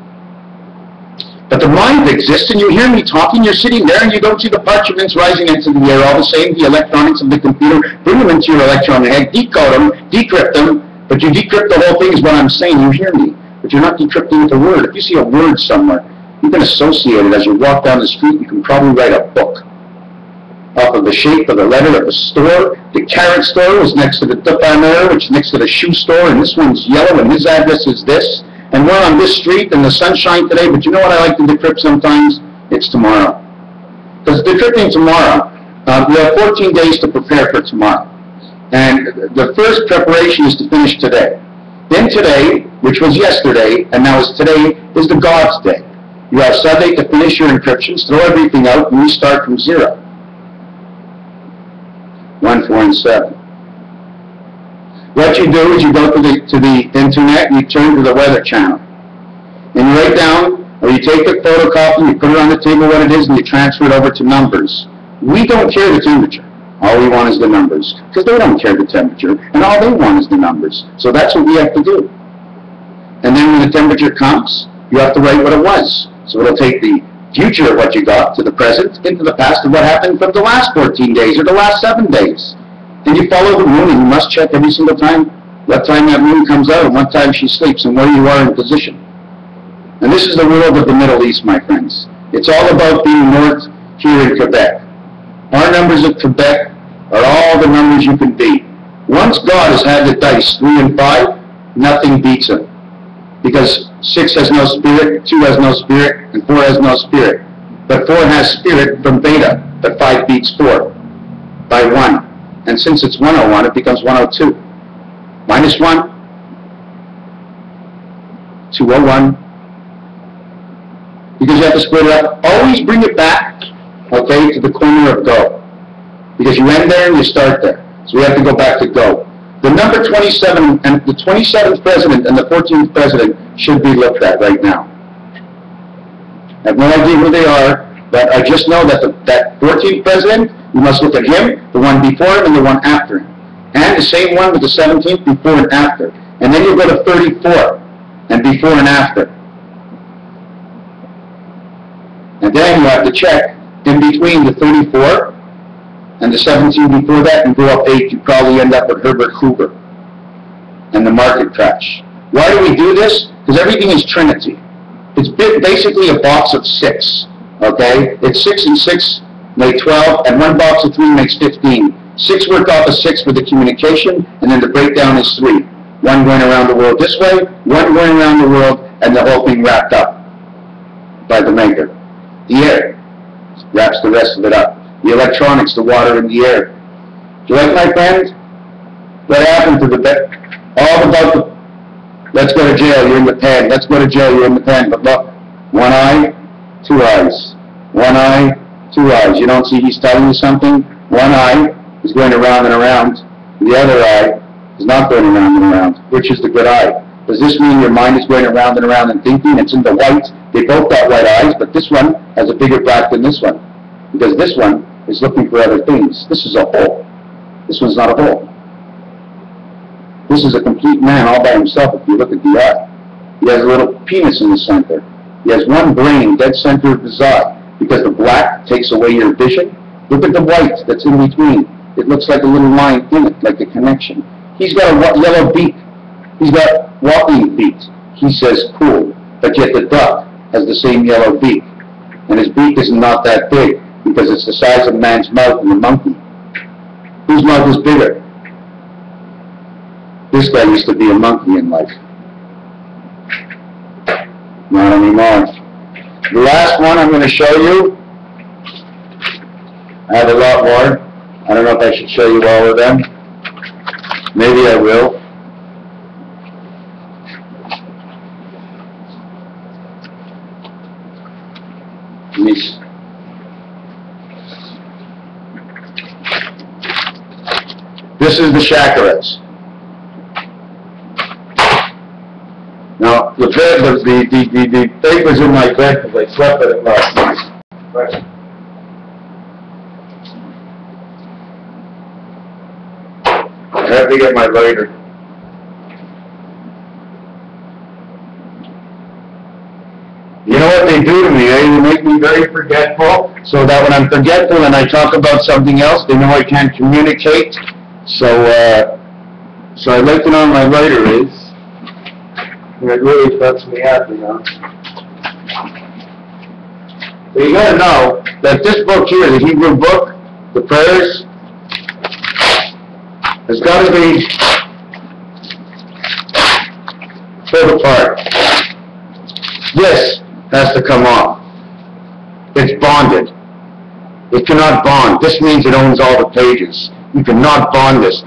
But the mind exists, and you hear me talking, you're sitting there, and you don't see the parchments rising into the air, all the same, the electronics of the computer, bring them into your electronic head, decode them, decrypt them, but you decrypt the whole thing is what I'm saying, you hear me. But you're not decrypting with a word. If you see a word somewhere, you can associate it as you walk down the street, you can probably write a book off of the shape of the letter of the store. The carrot store is next to the dépanneur, which is next to the shoe store, and this one's yellow, and his address is this. And we're on this street and the sunshine today, but you know what I like to decrypt sometimes? It's tomorrow. Because decrypting tomorrow, we have 14 days to prepare for tomorrow. And the first preparation is to finish today. Then today, which was yesterday, and now is today, is the God's day. You have Sunday to finish your encryptions, throw everything out, and restart from 0. 1, 4, and 7. What you do is you go to the internet and you turn to the weather channel. And you write down, or you take the photocopy, you put it on the table what it is, and you transfer it over to numbers. We don't care the temperature. All we want is the numbers. Because they don't care the temperature, and all they want is the numbers. So that's what we have to do. And then when the temperature comes, you have to write what it was. So it'll take the future of what you got to the present, into the past of what happened from the last 14 days or the last 7 days. And you follow the moon, and you must check every single time what time that moon comes out and what time she sleeps and where you are in position. And this is the world of the Middle East, my friends. It's all about being north here in Quebec. Our numbers of Quebec are all the numbers you can beat. Once God has had the dice, 3 and 5, nothing beats him. Because 6 has no spirit, 2 has no spirit, and 4 has no spirit. But 4 has spirit from beta, but 5 beats 4 by 1. And since it's 101, it becomes 102. Minus 1, 201. Because you have to split it up. Always bring it back, okay, to the corner of go. Because you end there and you start there. So we have to go back to go. The number 27 and the 27th president and the 14th president should be looked at right now. I have no idea who they are, but I just know that that 14th president, you must look at him, the one before him, and the one after him. And the same one with the 17th before and after. And then you go to 34, and before and after. And then you have to check in between the 34 and the 17 before that, and go up 8, you probably end up with Herbert Hoover and the market crash. Why do we do this? Because everything is Trinity. It's basically a box of 6, okay? It's 6 and 6 make 12, and 1 box of 3 makes 15. 6 work off of 6 for the communication, and then the breakdown is 3. 1 going around the world this way, 1 going around the world, and the whole thing wrapped up by the maker. The air wraps the rest of it up. The electronics, the water, and the air. Do you like my friend? What happened to the bed? All about the, let's go to jail, you're in the pen. Let's go to jail, you're in the pen. But look, 1 eye, 2 eyes. 1 eye, 2 eyes. You don't see he's telling you something? 1 eye is going around and around. The other eye is not going around and around. Which is the good eye? Does this mean your mind is going around and thinking? It's in the white. They both got white eyes, but this one has a bigger black than this one. Because this one is looking for other things. This is a hole. This one's not a hole. This is a complete man all by himself if you look at the eye. He has a little penis in the center. He has 1 brain dead center of his eye. Because the black takes away your vision. Look at the white that's in between. It looks like a little line in it, like a connection. He's got a yellow beak. He's got walking feet. He says cool. But yet the duck has the same yellow beak. And his beak is not that big because it's the size of man's mouth and the monkey. Whose mouth is bigger? This guy used to be a monkey in life. Not anymore. The last one I'm going to show you, I have a lot more. I don't know if I should show you all of them. Maybe I will. This is the chakras. Now, the paper's in my bed because I slept with it last night. have to get my lighter. You know what they do to me, eh? They make me very forgetful, so that when I'm forgetful and I talk about something else, they know I can't communicate. So I'd like to know what my lighter is. It really fucks me up, you know. But you gotta know that this book here, the Hebrew book, the prayers, has got to be pulled apart. This has to come off. It's bonded. It cannot bond. This means it owns all the pages. You cannot bond this.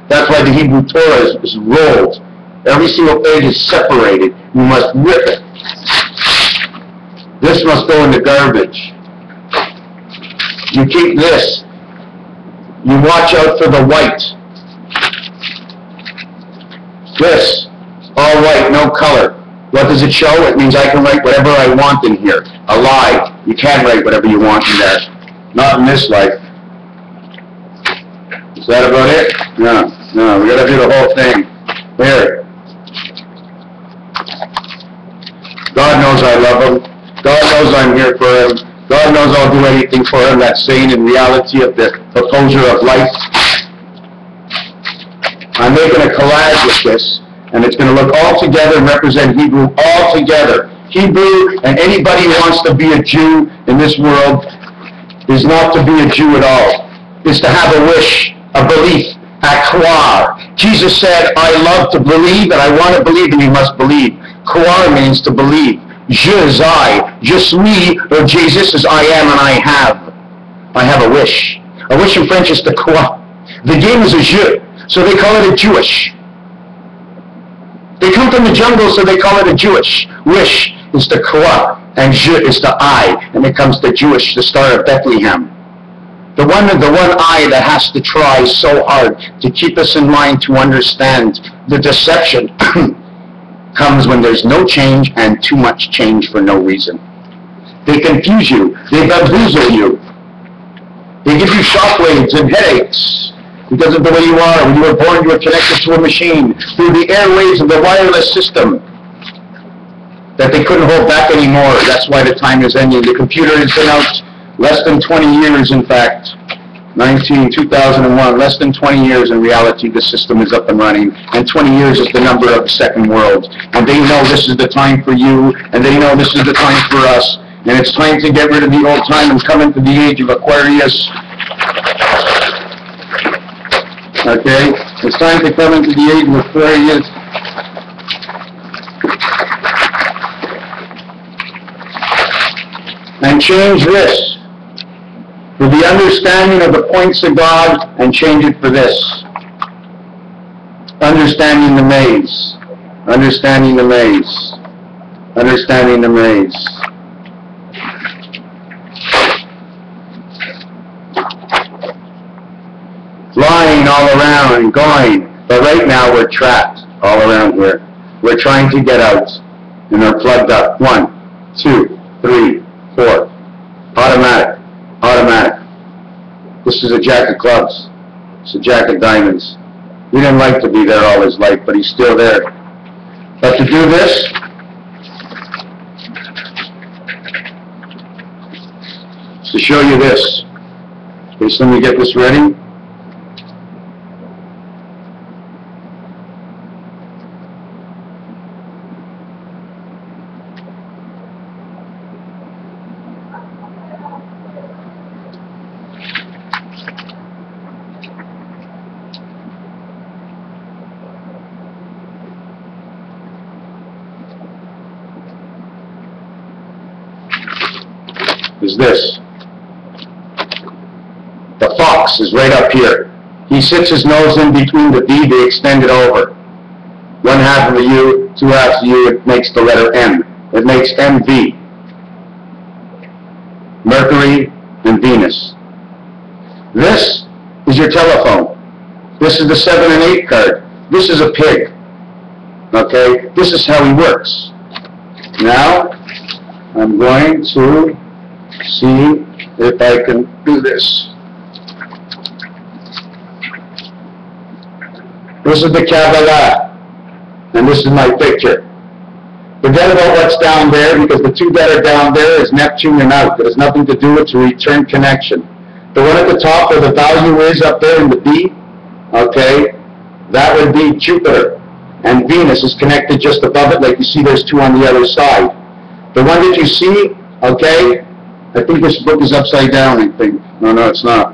That's why the Hebrew Torah is rolled. Every single page is separated. You must rip it. This must go in the garbage. You keep this. You watch out for the white. This, all white, no color. What does it show? It means I can write whatever I want in here. A lie. You can't write whatever you want in there. Not in this life. Is that about it? No, we gotta do the whole thing. Here. God knows I love him. God knows I'm here for him. God knows I'll do anything for him. That's saying in reality of the opposer of life. I'm making a collage with this, and it's going to look all together and represent Hebrew all together. Hebrew, and anybody who wants to be a Jew in this world is not to be a Jew at all. It's to have a wish, a belief, a croire. Jesus said, I love to believe, and I want to believe, and you must believe. Croire means to believe. Je is I. Je suis, or Jesus is I am and I have. I have a wish. A wish in French is to croire. The game is a je, so they call it a Jewish. They come from the jungle, so they call it a Jewish. Wish is to croire, and je is to I, and it comes to Jewish, the Star of Bethlehem. The one eye that has to try so hard to keep us in line to understand the deception comes when there's no change and too much change for no reason. They confuse you. They bamboozle you. They give you shockwaves and headaches because of the way you are. When you were born, you were connected to a machine through the airwaves of the wireless system that they couldn't hold back anymore. That's why the time is ending. The computer has been out less than 20 years, in fact. 2001, less than 20 years in reality, the system is up and running, and 20 years is the number of the second world. And they know this is the time for you, and they know this is the time for us, and it's time to get rid of the old time and come into the age of Aquarius. Okay? It's time to come into the age of Aquarius. And change this for the understanding of the points of God, and change it for this. Understanding the maze. Understanding the maze. Understanding the maze. Flying all around and going, but right now we're trapped all around here. We're trying to get out, and they're plugged up. 1, 2, 3, 4. Automatic. Automatic. This is a jack of clubs. It's a jack of diamonds. He didn't like to be there all his life, but he's still there. But to do this, to show you this. Okay, so let me get this ready. Is this. The fox is right up here. He sits his nose in between the V, they extend it over. 1 half of a U, 2 halves of U, it makes the letter M. It makes MV. Mercury and Venus. This is your telephone. This is the 7 and 8 card. This is a pig. Okay? This is how he works. Now, I'm going to see if I can do this. This is the Kabbalah. And this is my picture. Forget about what's down there, because the two that are down there is Neptune and out. It has nothing to do with the return connection. The one at the top where the value is up there in the B, okay, that would be Jupiter. And Venus is connected just above it, like you see there's two on the other side. The one that you see, okay, I think this book is upside down, I think. No, it's not.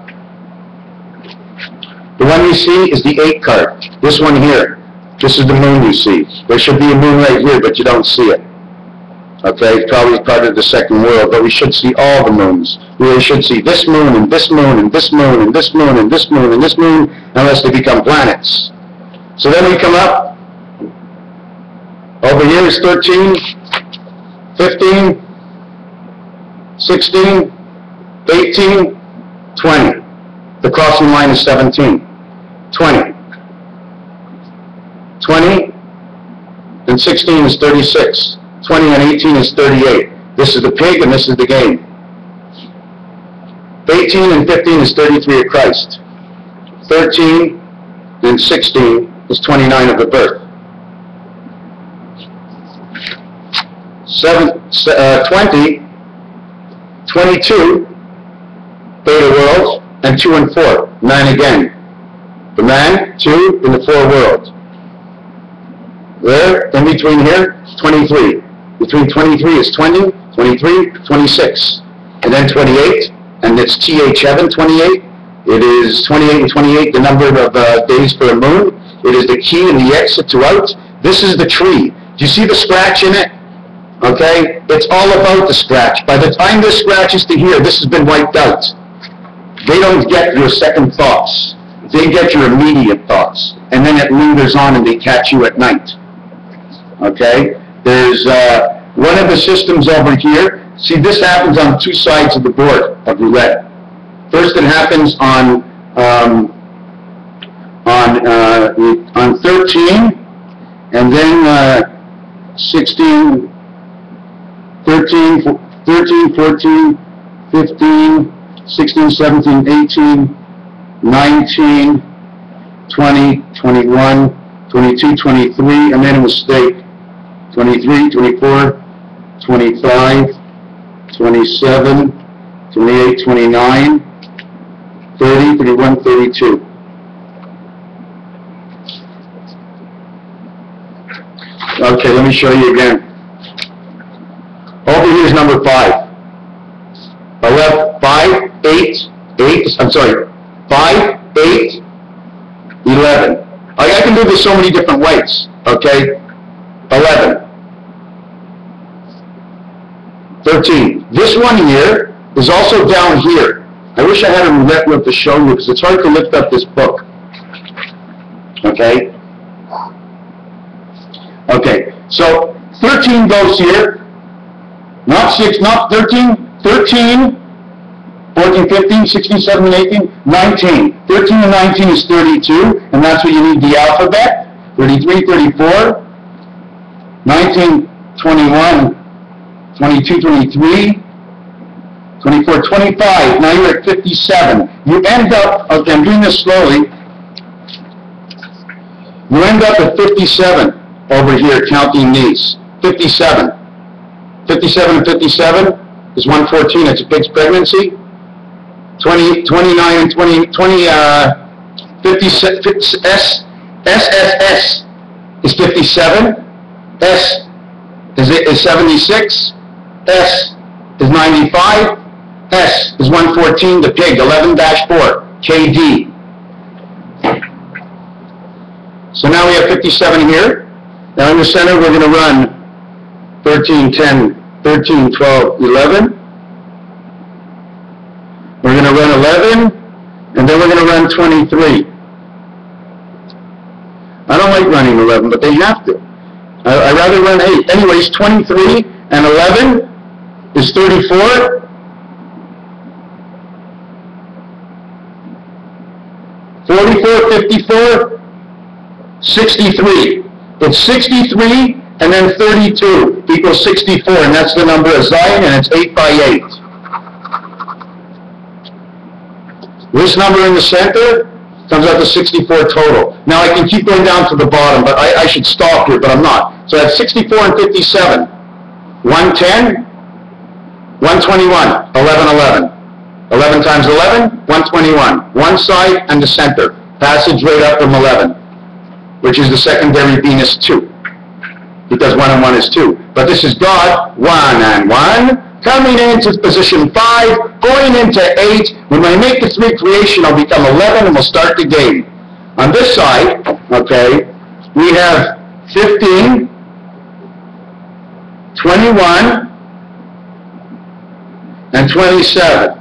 The one you see is the 8 card. This one here. This is the moon you see. There should be a moon right here, but you don't see it. Okay, it's probably part of the second world, but we should see all the moons. We should see this moon, and this moon, and this moon, and this moon, and this moon, and this moon, unless they become planets. So then we come up. Over here is 13, 15, 16, 18, 20. The crossing line is 17. 20. 20 and 16 is 36. 20 and 18 is 38. This is the pig and this is the game. 18 and 15 is 33 of Christ. 13 and 16 is 29 of the birth. 20, 22, beta worlds, and 2 and 4, 9 again. The man, 2, in the 4 worlds. There, in between here, 23. Between 23 is 20, 23, 26. And then 28, and it's TH heaven, 28. It is 28 and 28, the number of days for a moon. It is the key and the exit to out. This is the tree. Do you see the scratch in it? Okay? It's all about the scratch. By the time this scratch is to here, this has been wiped out. They don't get your second thoughts. They get your immediate thoughts. And then it lingers on and they catch you at night. Okay? There's one of the systems over here. See, this happens on 2 sides of the board of roulette. First it happens on 13, and then 16, 13, 14, 15, 16, 17, 18, 19, 20, 21, 22, 23, and then a mistake. 23, 24, 25, 27, 28, 29, 30, 31, 32. Okay, let me show you again. Over here is number 5. 5, 8, 11. I can do this so many different ways, okay? 11. 13. This one here is also down here. I wish I had a roulette wheel to show you because it's hard to lift up this book. Okay? Okay, so 13 goes here. Not 6, not 13. 13, 14, 15, 16, 17, 18, 19. 13 and 19 is 32, and that's where you need the alphabet. 33, 34, 19, 21, 22, 23, 24, 25. Now you're at 57. You end up, okay, I'm doing this slowly. You end up at 57 over here, counting these. 57. 57 and 57 is 114. It's a pig's pregnancy. 20, 29 and 20, 56, SSS is 57. S is 76. S is 95. S is 114, the pig, 11-4, KD. So now we have 57 here. Now in the center we're going to run 13, 10, 13, 12, 11. We're going to run 11, and then we're going to run 23. I don't like running 11, but they have to. I'd rather run 8. Anyways, 23 and 11 is 34. 44, 54, 63. It's 63 and then 32 equals 64, and that's the number of Zion, and it's 8 by 8. This number in the center, Comes out to 64 total. Now I can keep going down to the bottom, but I should stop here, but I'm not. So that's 64 and 57. 110, 121, 11, 11. 11 times 11, 121. One side and the center. Passage right up from 11, which is the secondary Venus 2. Because 1 and 1 is 2. But this is God, 1 and 1, coming into position 5, going into 8. When I make the 3 creation, I'll become 11 and we'll start the game. On this side, okay, we have 15, 21, and 27.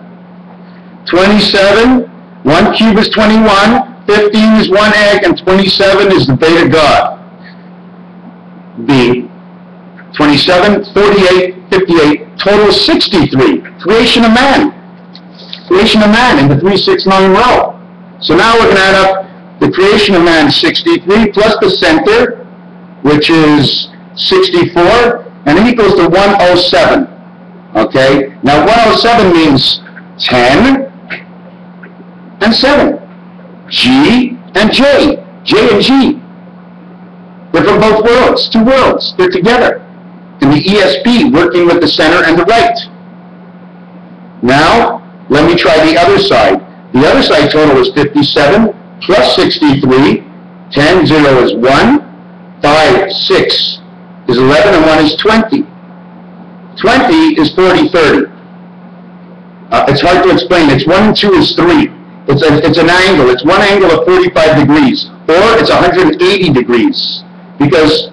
27, 1 cube is 21, 15 is 1 egg, and 27 is the beta God. B, 27, 48, 58, total 63. Creation of man. Creation of man in the 369 row. So now we're going to add up the creation of man 63 plus the center, which is 64, and it equals to 107. Okay? Now 107 means 10 and 7. G and J. J and G. They're from both worlds, 2 worlds. They're together. And the ESP working with the center and the right. Now, let me try the other side. The other side total is 57 plus 63. 10, 0 is 1. 5, 6 is 11, and 1 is 20. 20 is 40, 30. It's hard to explain. It's 1 and 2 is 3. It's an angle. It's one angle of 45 degrees. Or it's 180 degrees. Because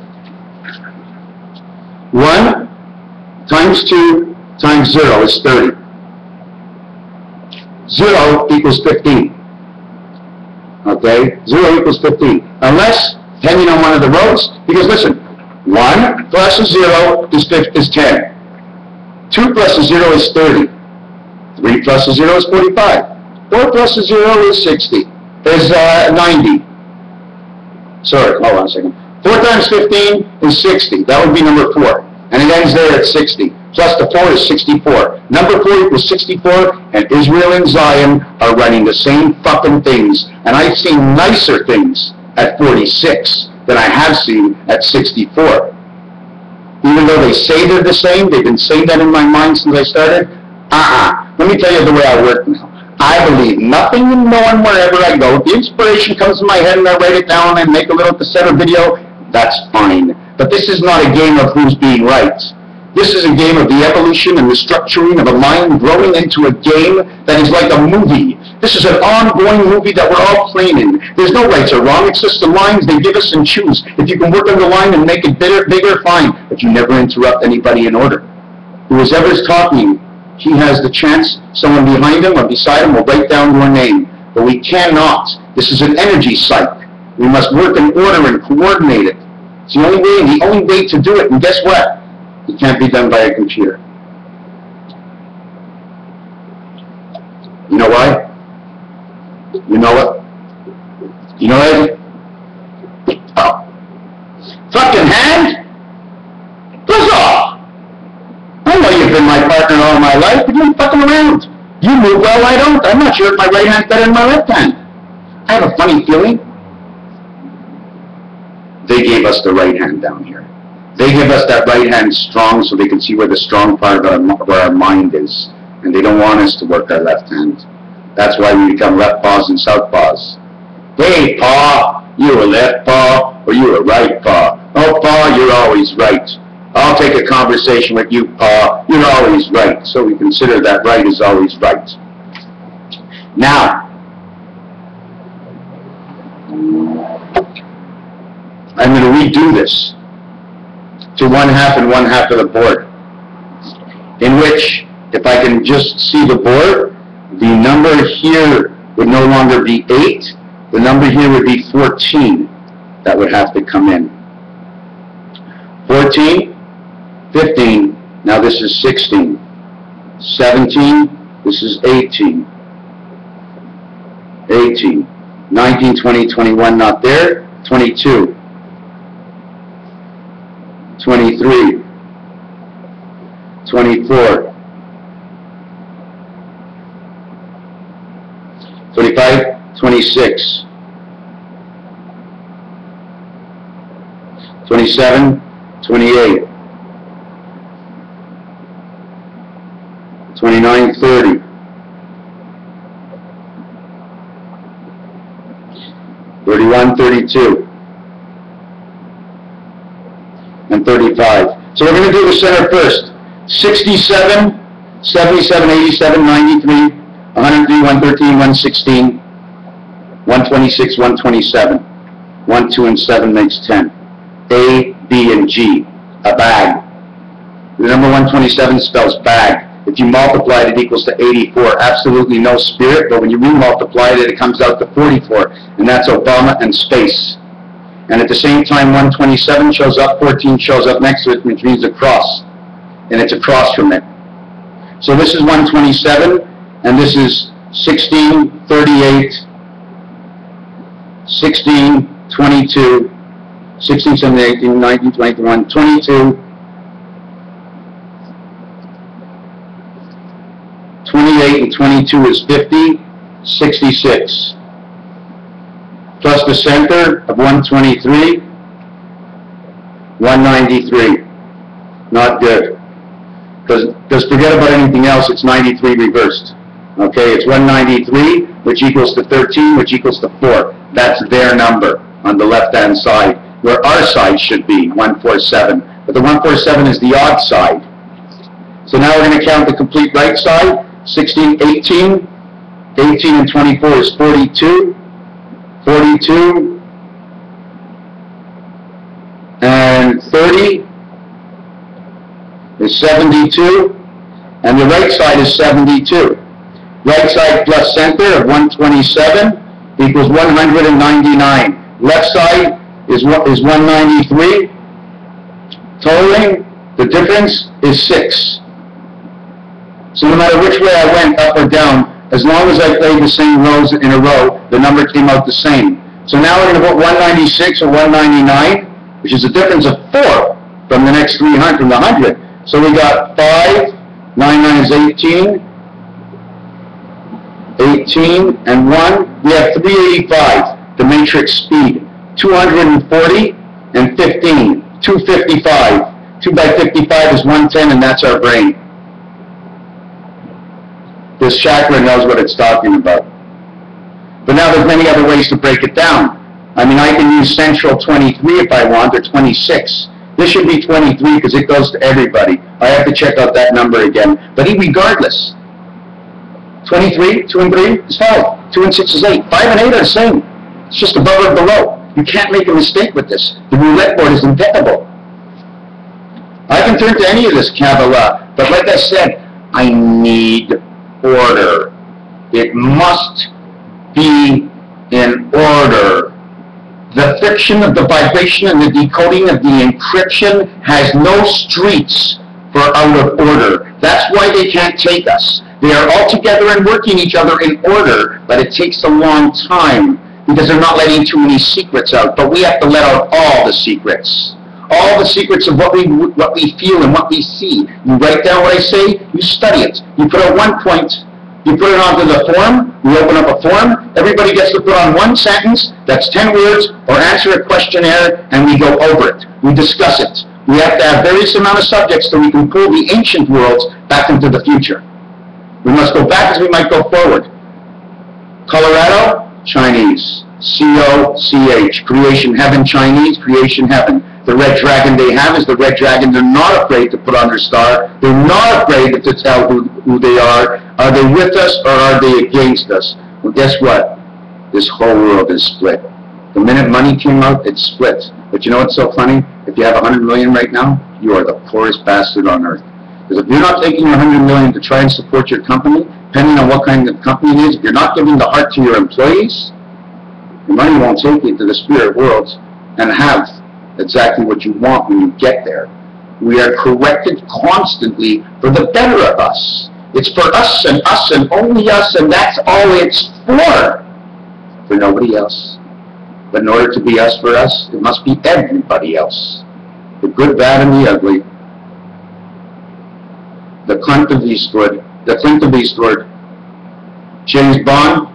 1 times 2 times 0 is 30. 0 equals 15. Okay? 0 equals 15. Unless, depending on one of the rows, because listen, 1 plus a 0 is 10. 2 plus a 0 is 30. 3 plus a 0 is 45. 4 plus a 0 is 60. Is 90. Sorry, hold on a second. 4 times 15 is 60. That would be number 4. And it ends there at 60. Plus the 4 is 64. Number 4 equals 64, and Israel and Zion are running the same fucking things. And I've seen nicer things at 46 than I have seen at 64. Even though they say they're the same, they've been saying that in my mind since I started. Let me tell you the way I work now. I believe nothing and no one wherever I go. If the inspiration comes to my head and I write it down and make a little cassette or video, that's fine. But this is not a game of who's being right. This is a game of the evolution and the structuring of a mind growing into a game that is like a movie. This is an ongoing movie that we're all playing in. There's no rights or wrong. It's just the lines they give us and choose. If you can work on the line and make it bigger, fine. But you never interrupt anybody in order. Whoever's talking, he has the chance, someone behind him or beside him will write down your name. But we cannot. This is an energy psych. We must work in order and coordinate it. It's the only way, and the only way to do it. And guess what? It can't be done by a computer. You know why? You know what? You know what? Oh. Fucking hand? Buzz off! I know you've been my partner all my life, but you're fucking around. You move well, I don't. I'm not sure if my right hand's better than my left hand. I have a funny feeling. They gave us the right hand down here. They give us that right hand strong so they can see where the strong part of our mind is. And they don't want us to work our left hand. That's why we become left paws and south paws. Hey, Pa, you a left paw or you a right paw? Oh, Pa, you're always right. I'll take a conversation with you, Pa. You're always right. So we consider that right is always right. Now, I'm going to redo this to 1/2 and 1/2 of the board, in which, if I can just see the board, the number here would no longer be 8, the number here would be 14 that would have to come in. 14, 15, now this is 16, 17, this is 18, 18, 19, 20, 21, not there, 22, 23, 24, 25, 26, 27, 28, 29, 30, 31, 32, and 35. So we're going to do the center first. 67, 77, 87, 93, 103, 113, 116, 126, 127. 1, 2, and 7 makes 10. A, B, and G, a bag. The number 127 spells bag. If you multiply it, it equals to 84. Absolutely no spirit, but when you re-multiply it, it comes out to 44. And that's Obama and space. And at the same time, 127 shows up, 14 shows up next to it, which means a cross. And it's across from it. So this is 127, and this is 16, 38, 16, 22, 16, 17, 18, 19, 21, 22, 28 and 22 is 50, 66. Plus the center of 123, 193. Not good. Because forget about anything else, it's 93 reversed. Okay, it's 193, which equals to 13, which equals to 4. That's their number on the left-hand side, where our side should be, 147. But the 147 is the odd side. So now we're going to count the complete right side. 16, 18. 18 and 24 is 42. 42. And 30 is 72. And the right side is 72. Right side plus center of 127 equals 199. Left side is 193. Totaling, the difference is 6. So no matter which way I went, up or down, as long as I played the same rows in a row, the number came out the same. So now we're going to put 196 or 199, which is a difference of 4 from the next 300, from the 100. So we got 5, 9, 9 is 18, 18, and 1. We have 385, the matrix speed. 240 and 15, 255. 2 by 55 is 110, and that's our brain. This chakra knows what it's talking about. But now there's many other ways to break it down. I mean, I can use central 23 if I want, or 26. This should be 23 because it goes to everybody. I have to check out that number again. But regardless, 23, 2 and 3 is 5. 2 and 6 is 8. 5 and 8 are the same. It's just above or below. You can't make a mistake with this. The roulette board is impeccable. I can turn to any of this Kabbalah, but like I said, I need order. It must be in order. The friction of the vibration and the decoding of the encryption has no streets for out of order. That's why they can't take us. They are all together and working each other in order, but it takes a long time because they're not letting too many secrets out. But we have to let out all the secrets. All the secrets of what we feel and what we see. You write down what I say, you study it. You put out one point, you put it onto the form, we open up a form, everybody gets to put on one sentence, that's 10 words, or answer a questionnaire, and we go over it. We discuss it. We have to have various amount of subjects so we can pull the ancient worlds back into the future. We must go back as we might go forward. Colorado, Chinese. C-O-C-H. Creation heaven, Chinese, creation heaven. The red dragon they have is the red dragon they're not afraid to put on their star. They're not afraid to tell who they are. Are they with us or are they against us? Well, guess what? This whole world is split. The minute money came out, it split. But you know what's so funny? If you have 100 million right now, you are the poorest bastard on earth. Because if you're not taking 100 million to try and support your company, depending on what kind of company it is, if you're not giving the heart to your employees, your money won't take you to the spirit worlds and have exactly what you want when you get there. We are corrected constantly for the better of us. It's for us and only us, and that's all it's for nobody else. But in order to be us for us, it must be everybody else. The good, bad, and the ugly. The Clint of Eastwood, James Bond,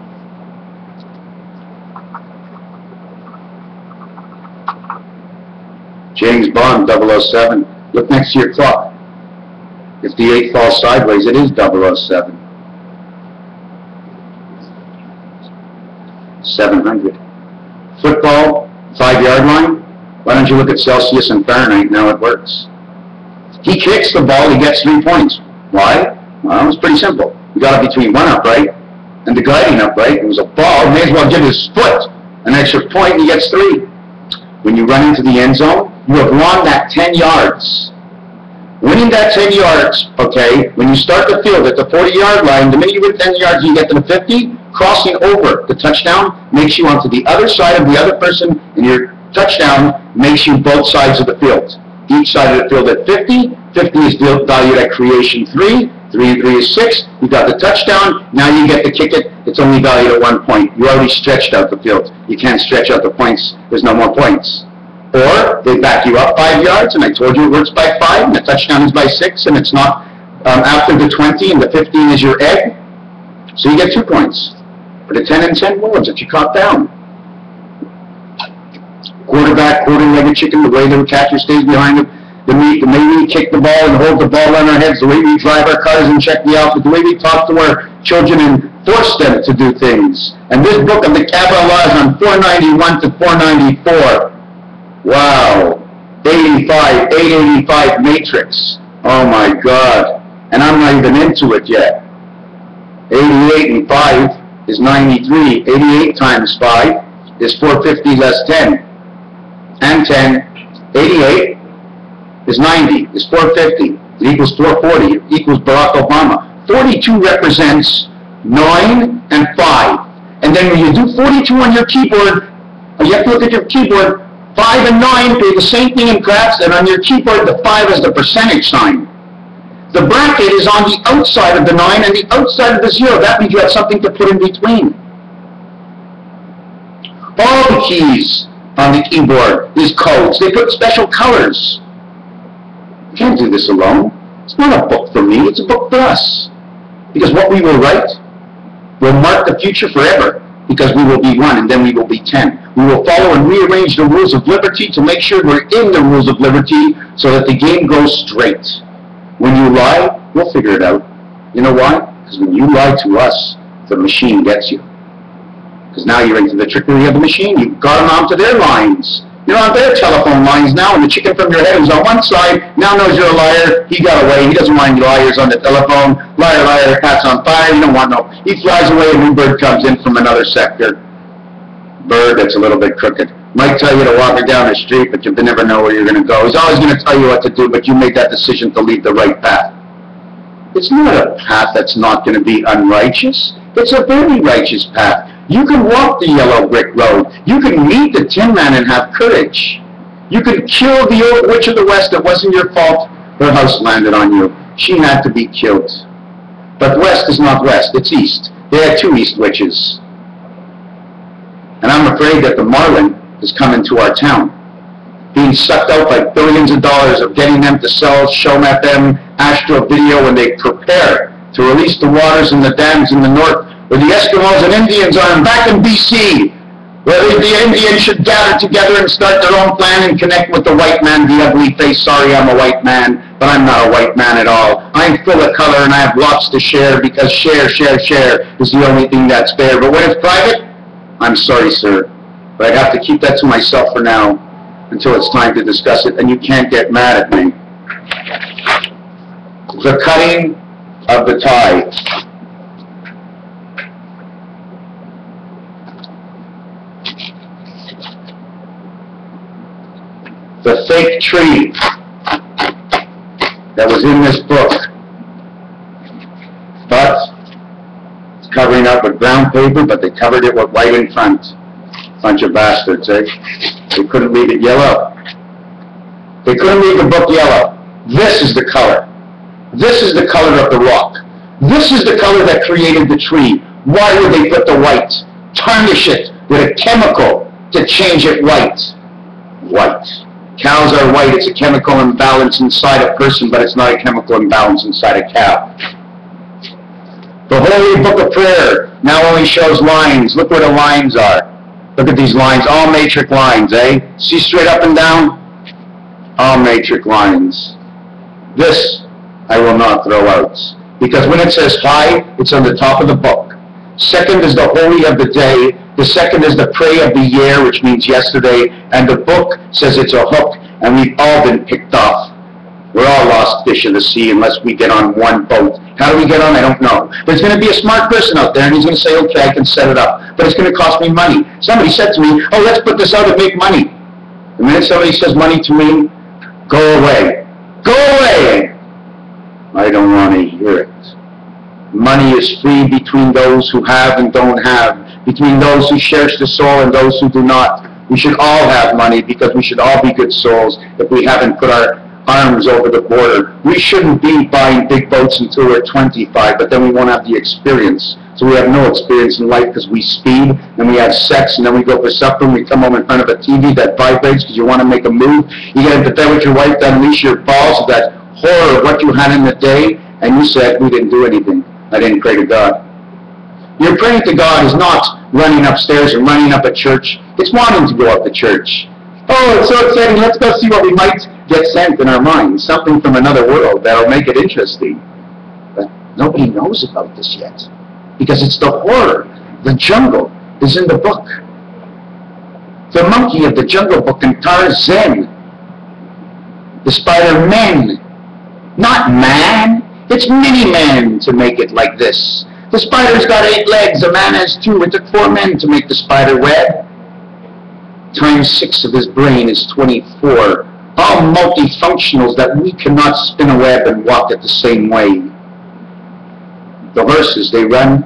James Bond, 007. Look next to your clock. If the 8 falls sideways, it is 007. 700. Football, 5-yard line. Why don't you look at Celsius and Fahrenheit? Now it works. He kicks the ball, he gets 3 points. Why? Well, it's pretty simple. You got it between one upright and the guiding upright. It was a ball. May as well give his foot an extra point and he gets 3. When you run into the end zone, you have won that 10 yards. Winning that 10 yards, okay, when you start the field at the 40-yard line, the minute you win 10 yards, you get to the 50, crossing over the touchdown makes you onto the other side of the other person, and your touchdown makes you both sides of the field. Each side of the field at 50. 50 is valued at creation 3. 3 and 3 is 6. You got the touchdown. Now you get to kick it. It's only valued at 1 point. You already stretched out the field. You can't stretch out the points. There's no more points. Or they back you up 5 yards, and I told you it works by 5, and the touchdown is by 6, and it's not after the 20, and the 15 is your egg. So you get 2 points. For the 10 and 10 words that you caught down. Quarterback, quarter-legged chicken, the way the catcher stays behind him, the way we kick the ball and hold the ball on our heads, the way we drive our cars and check the outfit, the way we talk to our children and force them to do things. And this book of the Kabbalah is on 491 to 494. Wow. 885 matrix. Oh my God. And I'm not even into it yet. 88 and 5 is 93. 88 times 5 is 450 less 10. And 10, 88 is 90, is 450. It equals 440. It equals Barack Obama. 42 represents 9 and 5. And then when you do 42 on your keyboard, you have to look at your keyboard. 5 and 9 do the same thing in crafts, and on your keyboard, the 5 is the percentage sign. The bracket is on the outside of the 9 and the outside of the 0. That means you have something to put in between. All the keys on the keyboard is codes. They put special colors. You can't do this alone. It's not a book for me, it's a book for us. Because what we will write will mark the future forever, because we will be 1 and then we will be 10. We will follow and rearrange the rules of liberty to make sure we're in the rules of liberty so that the game goes straight. When you lie, we'll figure it out. You know why? Because when you lie to us, the machine gets you. Because now you're into the trickery of the machine. You've got them onto their lines. You're on their telephone lines now, and the chicken from your head who's on one side now knows you're a liar. He got away. He doesn't want any liars on the telephone. Liar, liar, cat's on fire. You don't want no. He flies away, a new bird comes in from another sector. Bird that's a little bit crooked. Might tell you to walk it down the street, but you never know where you're going to go. He's always going to tell you what to do, but you made that decision to leave the right path. It's not a path that's not going to be unrighteous. It's a very righteous path. You can walk the yellow brick road. You can meet the Tin Man and have courage. You can kill the old witch of the West. It wasn't your fault. Her house landed on you. She had to be killed. But West is not West. It's East. They had 2 East witches. And I'm afraid that the Marlin is coming to our town, being sucked out by billions of dollars of getting them to sell Show FM, Astro Video, when they prepare to release the waters in the dams in the north, where the Eskimos and Indians are, and back in BC, where the Indians should gather together and start their own plan and connect with the white man, the ugly face. Sorry, I'm a white man, but I'm not a white man at all. I'm full of color and I have lots to share, because share is the only thing that's fair. But when it's private, I'm sorry, sir, but I have to keep that to myself for now until it's time to discuss it, and you can't get mad at me. The cutting of the tie. The fake tree that was in this book, but it's covering up with brown paper, but they covered it with white in front. Bunch of bastards, eh? They couldn't leave it yellow. They couldn't leave the book yellow. This is the color. This is the color of the rock. This is the color that created the tree. Why would they put the white? Tarnish it with a chemical to change it white. White. Cows are white. It's a chemical imbalance inside a person, but it's not a chemical imbalance inside a cow. The Holy Book of Prayer now only shows lines. Look where the lines are. Look at these lines, all matrix lines, eh? See straight up and down? all matrix lines. This I will not throw out. Because when it says high, it's on the top of the book. Second is the holy of the day. The second is the pray of the year, which means yesterday. And the book says it's a hook, and we've all been picked off. We're all lost fish in the sea unless we get on one boat. How do we get on? I don't know. There's going to be a smart person out there, and he's going to say, okay, I can set it up. But it's going to cost me money. Somebody said to me, oh, let's put this out and make money. The minute somebody says money to me, go away. Go away! I don't want to hear it. Money is free between those who have and don't have, between those who cherish the soul and those who do not. We should all have money because we should all be good souls if we haven't put our arms over the border. We shouldn't be buying big boats until we're 25, but then we won't have the experience. So we have no experience in life because we speed, and we have sex, and then we go for supper, and we come home in front of a TV that vibrates because you want to make a move. You get into bed with your wife, that unleash your balls of that horror of what you had in the day, and you said, we didn't do anything. I didn't pray to God. Your praying to God is not running upstairs and running up at church. It's wanting to go up to church. Oh, it's so exciting. Let's go see what we might get sent in our minds. Something from another world that will make it interesting. But nobody knows about this yet. Because it's the horror. The jungle is in the book. The monkey of the Jungle Book and Tarzan. The Spider-Man. Not man. It's mini-man to make it like this. The spider's got 8 legs. A man has 2. It took 4 men to make the spider web. Times 6 of his brain is 24. All multifunctionals that we cannot spin a web and walk it the same way. The horses, they run,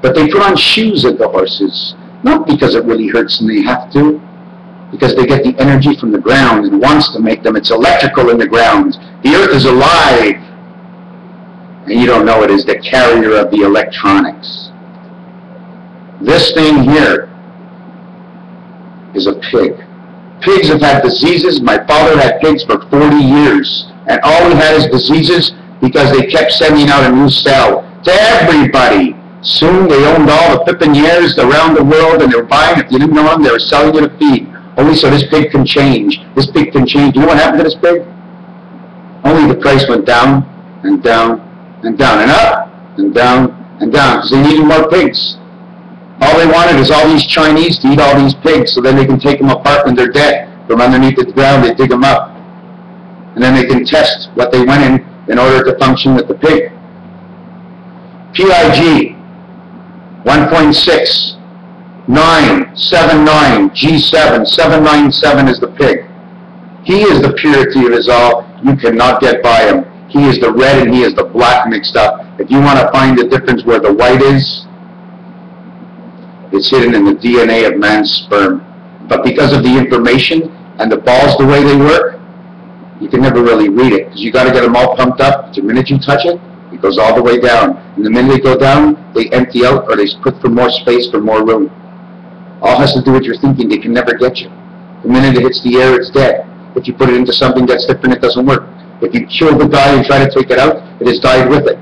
but they put on shoes at the horses. Not because it really hurts and they have to, because they get the energy from the ground and wants to make them. It's electrical in the ground. The earth is alive. And you don't know it is the carrier of the electronics. This thing here is a pig. Pigs have had diseases. My father had pigs for 40 years. And all we had is diseases because they kept sending out a new cell to everybody. Soon they owned all the pépinières around the world, and they were buying, if you didn't know them, they were selling you to feed. Only so this pig can change. This pig can change. You know what happened to this pig? Only the price went down and down and down and up and down and down because they needed more pigs. All they wanted is all these Chinese to eat all these pigs so then they can take them apart when they're dead. From underneath the ground, they dig them up. And then they can test what they went in order to function with the pig. PIG 1.6 979 G7 797 is the pig. He is the purity of his all. You cannot get by him. He is the red and he is the black mixed up. If you want to find the difference where the white is, it's hidden in the DNA of man's sperm. But because of the information and the balls the way they work, you can never really read it because you got to get them all pumped up. The minute you touch it, it goes all the way down. And the minute they go down, they empty out or they put for more space, for more room. All has to do with your thinking. They can never get you. The minute it hits the air, it's dead. If you put it into something that's different, it doesn't work. If you kill the guy and try to take it out, it has died with it.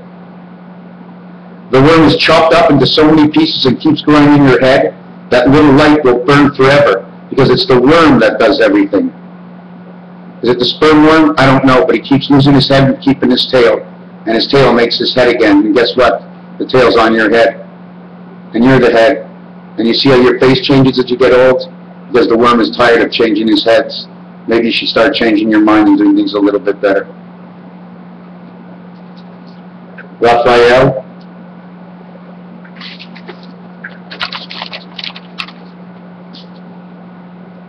The worm is chopped up into so many pieces and keeps growing in your head, that little light will burn forever because it's the worm that does everything. Is it the sperm worm? I don't know, but he keeps losing his head and keeping his tail. And his tail makes his head again. And guess what? The tail's on your head. And you're the head. And you see how your face changes as you get old? Because the worm is tired of changing his heads. Maybe you should start changing your mind and doing things a little bit better. Raphael.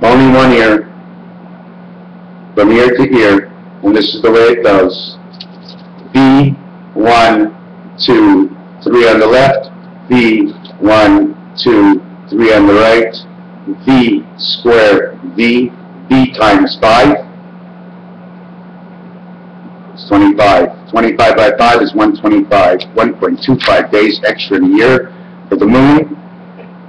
Only one ear. From ear to ear. And this is the way it goes. V, 1, 2, 3 on the left. V, 1, 2, 3 on the right. V square V. V times 5. It's 25. 25 by 5 is 125. 1.25 days extra in a year for the moon.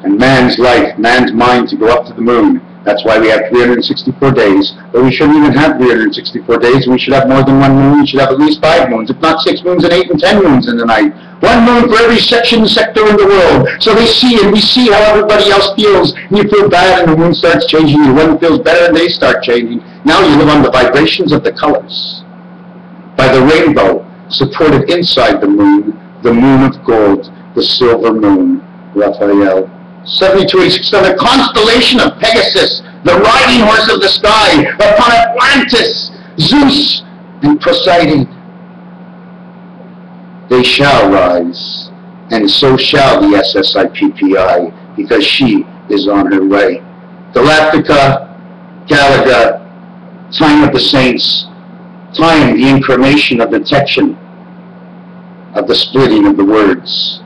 And man's life, man's mind to go up to the moon. That's why we have 364 days, but we shouldn't even have 364 days. We should have more than one moon. We should have at least 5 moons, if not 6 moons and 8 and 10 moons in the night. One moon for every section and sector in the world. So they see, and we see how everybody else feels, and you feel bad, and the moon starts changing. Your one feels better, and they start changing. Now you live on the vibrations of the colors. By the rainbow, supported inside the moon of gold, the silver moon, Raphael. 7286, the constellation of Pegasus, the riding horse of the sky, upon Atlantis, Zeus, and Poseidon. They shall rise, and so shall the SSIPPI, because she is on her way. Galactica, Galaga, time of the saints, time, the incremation of detection, of the splitting of the words.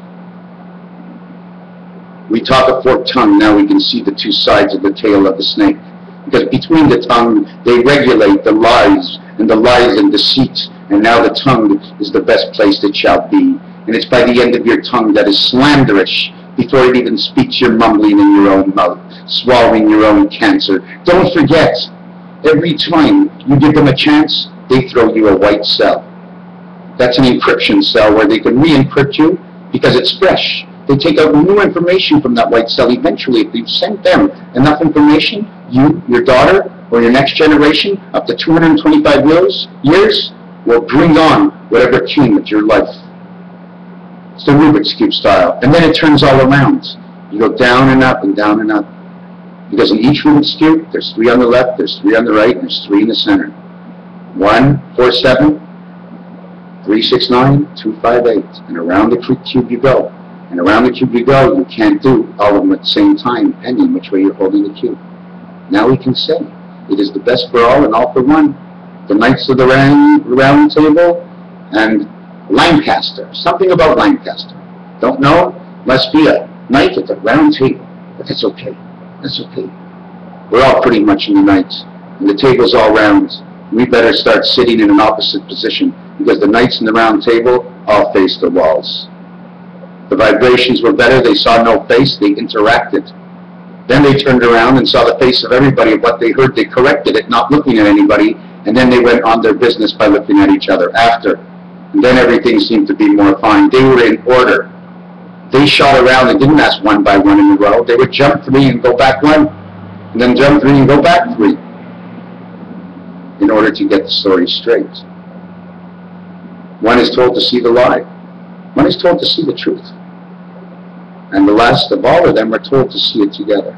We talk a forked tongue, now we can see the 2 sides of the tail of the snake. Because between the tongue, they regulate the lies and deceit, and now the tongue is the best place it shall be. And it's by the end of your tongue that is slanderish. Before it even speaks, you're mumbling in your own mouth, swallowing your own cancer. Don't forget, every time you give them a chance, they throw you a white cell. That's an encryption cell where they can re-encrypt you because it's fresh. They take out new information from that white cell. Eventually, if you've sent them enough information, you, your daughter, or your next generation, up to 225 years, will bring on whatever came with your life. It's the Rubik's Cube style. And then it turns all around. You go down and up and down and up. Because in each Rubik's Cube, there's 3 on the left, there's 3 on the right, and there's 3 in the center. 1, 4, 7, 3, 6, 9, 2, 5, 8. And around the cube you go. And around the cube you go, you can't do all of them at the same time, depending which way you're holding the cube. Now we can say, it is the best for all and all for one. The Knights of the round Table and Lancaster. Something about Lancaster. Don't know? Must be a knight at the round table. But that's okay. That's okay. We're all pretty much in the knights. And the table's all round. We better start sitting in an opposite position because the knights in the round table all face the walls. The vibrations were better. They saw no face. They interacted. Then they turned around and saw the face of everybody of what they heard. They corrected it, not looking at anybody. And then they went on their business by looking at each other after. And then everything seemed to be more fine. They were in order. They shot around and didn't ask 1 by 1 in a row. They would jump 3 and go back 1. And then jump 3 and go back 3. In order to get the story straight. One is told to see the lie. One is told to see the truth. And the last of all of them are told to see it together.